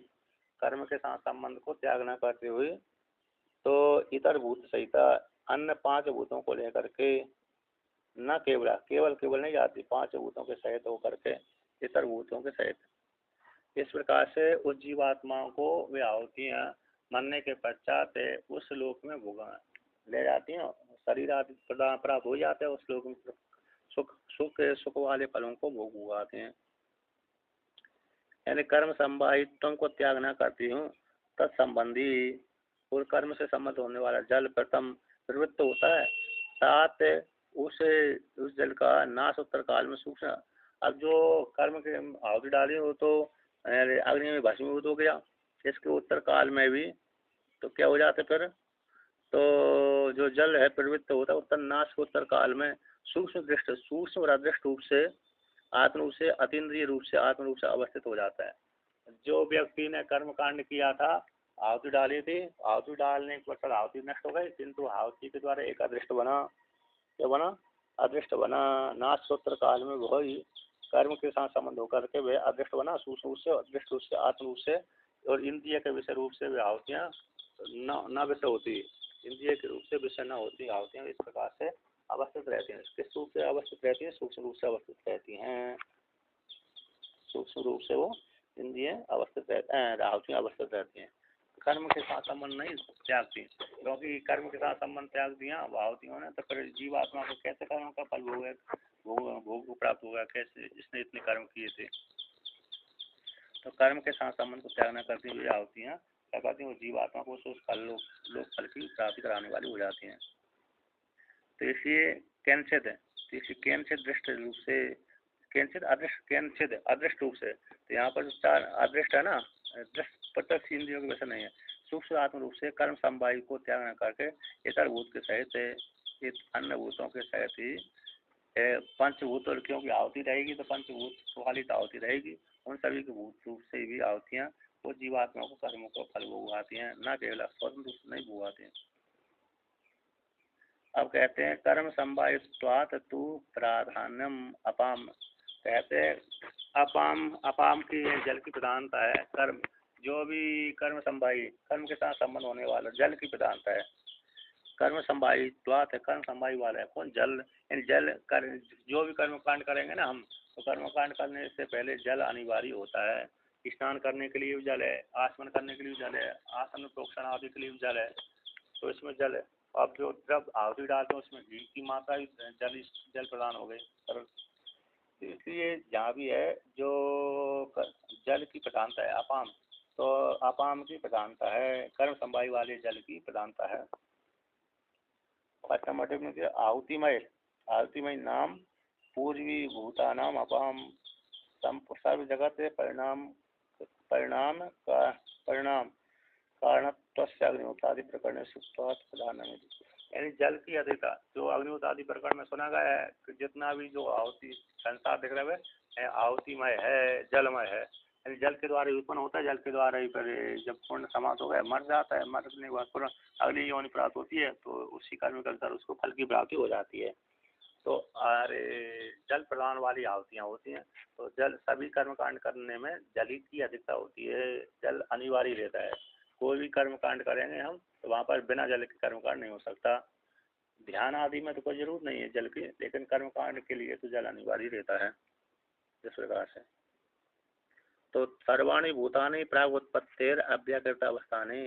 कर्म के साथ संबंध को त्याग न करते हुए, तो इतर भूत सहिता अन्य 5 भूतों को लेकर के न केवल नहीं जाती, 5 भूतों के सहित होकर के इतर भूतों के सहित। इस प्रकार से उस जीवात्माओं को वे आहुतियाँ मरने के पश्चात उस लोक में भोगा ले जाती हैं, शरीर आदि प्रदान प्राप्त हो जाते हैं, उस लोक में सुख वाले फलों को भोग भोगाते हैं। यानी कर्म संवाहित्व को त्याग न करती हूँ, तत्संबंधी और कर्म से संबंध होने वाला जल प्रथम प्रवृत्त होता है, साथ उस जल का नाश उत्तर काल में सूक्ष्म। अब जो कर्म के आहुति डाली हो तो अग्नि में भस्मीभूत हो गया, इसके उत्तर काल में भी तो क्या हो जाता फिर, तो जो जल है प्रवृत्त होता है उत्तर नाश के उत्तर काल में सूक्ष्म अदृष्ट रूप से आत्म रूप से अतीन्द्रिय रूप से आत्म रूप से अवस्थित हो जाता है। जो व्यक्ति ने कर्म कांड किया था आहुति डाली थी, आहुति डालने के बाद आहुति नष्ट हो गई, किंतु आहुति के द्वारा एक अदृष्ट बना। क्या बना? अदृष्ट बना। नाश सूत्र काल में वही कर्म के साथ संबंध होकर के वह अदृष्ट बना, सूक्ष्म रूप से, अदृष्ट रूप से, आत्म रूप से, और इंद्रिय के विषय रूप से वे आहुतियाँ न विषय होती, इंद्रिय के रूप से विषय न होती आहुतियाँ इस प्रकार से अवस्थित रहती हैं। किस रूप से अवस्थित रहती हैं? सूक्ष्म रूप से अवस्थित रहती हैं। सूक्ष्म रूप से वो इंद्रिय अवस्थित रहते हैं, आहुतियाँ अवस्थित रहती हैं। कर्म के साथ संबंध नहीं त्यागती, क्योंकि कर्म के साथ संबंध त्याग दिया आहुतियों ने, तो फिर जीवात्मा को कैसे कर्म का फल भोग को प्राप्त होगा? कैसे? जिसने इतने कर्म किए थे। तो कर्म के साथ संबंध को त्याग न करती हुई आहुतियाँ क्या करती हैं? वो जीवात्मा को उस फल लोक फल की प्राप्ति कराने वाली हो जाती हैं। तो इसलिए कैंचित है, तो इसलिए कैंचित दृष्ट रूप से, कैंचित अदृष्ट, कैंचित अदृष्ट रूप से, तो यहाँ पर जो चार अदृष्ट है ना, दृष्ट प्रत्यक्ष इंद्रियों के वैसे नहीं है, सूक्ष्म आत्म रूप से कर्म संवायु को त्याग न करके इतर भूत के सहित अन्य भूतों के सहित ही पंचभूत, और क्योंकि आहुति रहेगी तो पंचभूत वाली तो आहुति रहेगी, उन सभी के भूत रूप से भी आहुतियाँ वो जीवात्मा को कर्मों को फल भोगाती हैं, न केवल स्वतंत्र रूप से नहीं भोगाती हैं। अब कहते हैं कर्म संवायुत्वात् तु प्राधान्यम अपाम, कहते हैं अपाम की जल की प्रधानता है। कर्म जो भी कर्म संवायी, कर्म के साथ संबंध होने वाला जल की प्रधानता है। कर्म संवायुत्वात् है, कर्म संवायु वाला है कौन? जल। यानी जल कर, जो भी कर्म कांड करेंगे ना हम, तो कर्म कांड करने से पहले जल अनिवार्य होता है। स्नान करने के लिए भी जल है, आचमन करने के लिए जल है, आसन प्रोक्षण आदि के लिए भी जल है, तो इसमें जल है। अब जो जब आहुति डालते हैं उसमें घी की मात्रा जल प्रदान हो गई। इसलिए जहाँ भी है जो जल की प्रधानता है अपाम, तो अपाम की प्रधानता है, कर्म संवायु वाले जल की प्रधानता है। में आहुतिमय नाम पूर्वी भूता नाम अपाम सर्व जगत परिणाम कारणत्वादि प्रकरण प्रधान। यानी जल की अधिकता जो अग्निहोत्र आदि प्रकरण में सुना गया है कि जितना भी जो आहुति संसार दिख रहा है आहुतिमय है, जलमय है। यानी जल के द्वारा उत्पन्न होता है, जल के द्वारा ही पर जब पूर्ण समाप्त हो गया मर जाता है, मरने के बाद पूर्ण अगली योनि प्राप्त होती है, तो उसी कर्म के अनुसार उसको फल की प्राप्ति हो जाती है। तो अरे जल प्रदान वाली आहुतियाँ होती हैं। तो जल सभी कर्म कांड करने में जल ही की अधिकता होती है, जल अनिवार्य रहता है। कोई भी कर्म कांड करेंगे हम तो वहाँ पर बिना जल के कर्म कांड नहीं हो सकता। ध्यान आदि में तो कोई जरूरत नहीं है जल की, लेकिन कर्म कांड के लिए तो जल अनिवार्य रहता है। इस प्रकार से तो सर्वाणी भूतानि प्रागुत्पत्तेर अव्याकृत अवस्थाने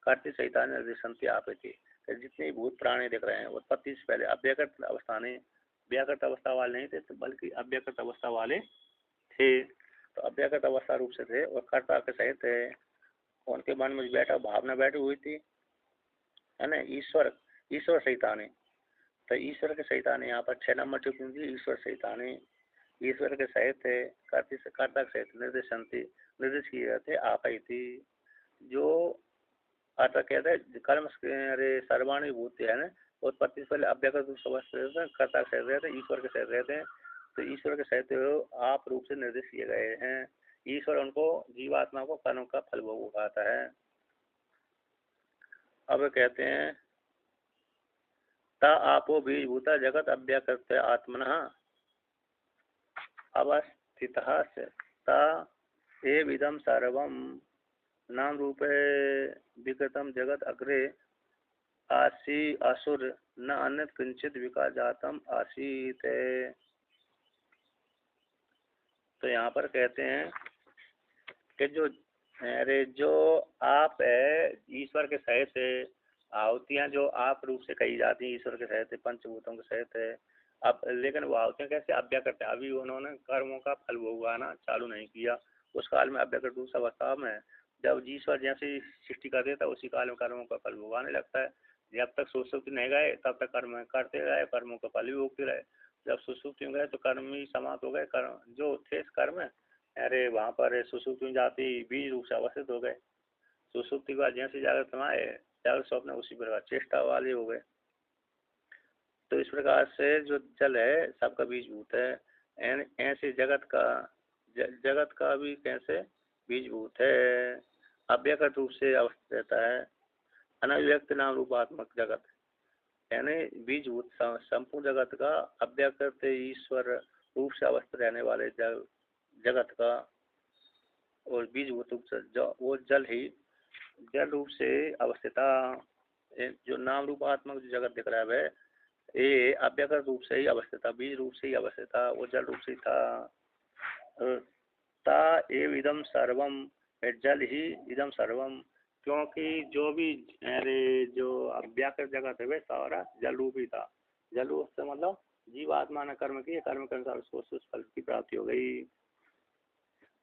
कर्ति सहिता निर्देशंति आपति, जितने भूत प्राणी दिख रहे हैं उत्पत्ति से पहले अव्याकृत अवस्थाने, व्याकृत अवस्था वाले नहीं थे तो बल्कि अव्याकृत अवस्था वाले थे। तो अव्याकृत अवस्था रूप से थे और कर्ता के सहित थे। उनके मन में बैठा भावना बैठी हुई थी, है ना, ईश्वर सहिताने। तो ईश्वर के सहिताने यहाँ पर 6 नंबर टिप्पणी थी, ईश्वर सहिताने, ईश्वर के सहित है, कर्ता के सहित निर्देश किए गए थे आप ही थी। जो अतः कहते हैं कर्म अरे सर्वाणी भूत है ना, उत्पत्ति से पहले अव्याकृत कर्ता के सहित रहते हैं, ईश्वर के सहित रहते हैं। तो ईश्वर के सहित आप रूप से निर्देश किए गए हैं। ईश्वर उनको जीवात्मा को कर्म का फल भोग उठाता है। अब कहते हैं ता आपो बीजभूता जगत अव्याकृत आत्मनः अवस्थितः ता एविदं सर्वं नाम रूपे विकृतम जगत अग्रे आसी असुर न अन्य किंचित विकास जातम आसीत। तो यहाँ पर कहते हैं कि जो आप है ईश्वर के सहित है, आहुतियाँ जो आप रूप से कही जाती हैं ईश्वर के सहित है, पंचभूतों के सहित है। अब लेकिन वो आहुतियाँ कैसे अव्याकृत है, अभी उन्होंने कर्मों का फल भोगाना चालू नहीं किया। उस काल में अव्याकृत रूप अवस्था में जब ईश्वर जैसे सृष्टि कर देता है उसी काल में कर्मों का फल भोगाने लगता है। जब तक सुसुप्ति नहीं गए तब तक कर्म करते रहे, कर्मों का फल भी भोगते रहे। जब सुसुप्ति में गए तो कर्म ही समाप्त हो गए, कर्म जो थे कर्म अरे वहाँ पर सुसुप्ति में जाती बीज रूप से अवस्थित हो गए। सुसुप्ति के बाद जैसे जागृत समाये जागृत स्वप्न उसी प्रकार चेष्टा वाले हो गए। तो इस प्रकार से जो जल है सबका बीजभूत है। ऐसे जगत का भी कैसे बीजभूत है। अव्यक्त रूप से अवस्थित रहता है। अनव्यक्त नाम रूपात्मक जगत यानी बीजभूत संपूर्ण जगत का अव्यक्त ईश्वर रूप से अवस्थित रहने वाले जगत का, और बीजभूत रूप से वो जल रूप से अवस्थिता, जो नाम रूपात्मक जो जगत दिख रहा है वह ये अव्यक्त रूप से ही अवस्थित था, बीज रूप से ही अवस्थित था, वो जल रूप से था। ता एव इदम सर्वम, जल ही इदम सर्वम, क्योंकि जो भी अरे जो अव्यक्त जगत है वह सारा जल रूप ही था। जल रूप से मतलब जीवात्मा ने कर्म किए, कर्म के अनुसार उसको उस फल की प्राप्ति हो गई।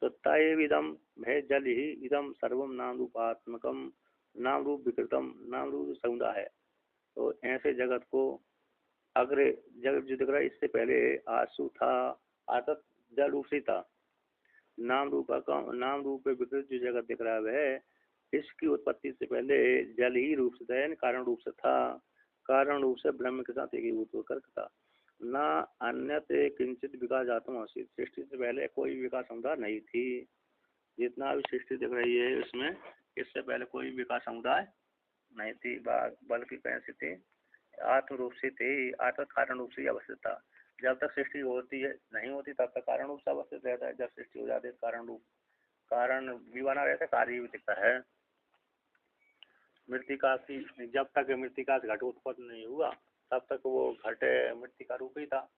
तो तएव इदम है जल ही इदम सर्वम नाम रूपात्मकम, नाम रूप विकृतम, नाम रूप समुदाय है। तो ऐसे जगत को अग्रे जगत जो दिख रहा है इससे पहले आसु था, आतत जल रूप से था। नाम रूप का नाम रूप में विकृत जो जगत दिख रहा है वह इसकी उत्पत्ति से पहले जल ही रूप से था, कारण रूप से था। कारण रूप से ब्रह्म के साथ एकीभूत होकर था। न अन्यत्र किंचित विकास जातम आसित, सृष्टि से पहले कोई विकास समुदाय नहीं थी। जितना भी सृष्टि दिख रही है उसमें इससे पहले कोई विकास समुदाय नहीं थी, बल्कि कैसे थे, आत्म रूप से थे। आत्म कारण रूप से ही अवस्थित था। जब तक सृष्टि होती है नहीं होती तब तक कारण रूप से अवस्थित रहता है। जब सृष्टि हो जाती है कारण रूप, कारण भी बना रहता है, कार्य भी दिखता है। मृतिका की जब तक मृतिका से घट उत्पन्न नहीं हुआ तब तक वो घट मृतिका रूप ही था।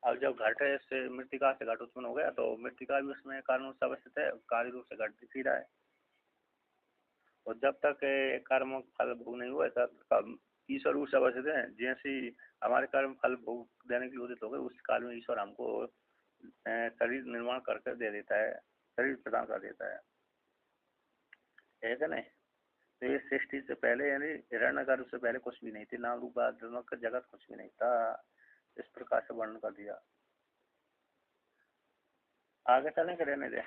अब जब घट से मृतिका से घट उत्पन्न हो गया तो मृतिका भी उसमें कारण रूप से अवस्थित है, कार्य रूप से घट दिख ही रहा है। और जब तक कर्म फल भोग नहीं हुआ तब ईश्वर रूप से अवस्थित है। जैसे हमारे कर्म फल भोग देने की उदित हो गई उस काल में ईश्वर हमको शरीर निर्माण करके दे देता है, शरीर प्रदान कर देता है क्या नहीं। तो ये सृष्टि से पहले यानी हिरण्यगर्भ से पहले कुछ भी नहीं थी, नाम रूप जगत कुछ भी नहीं था। इस प्रकार से वर्णन कर दिया। आगे चलेंगे, रहने दे।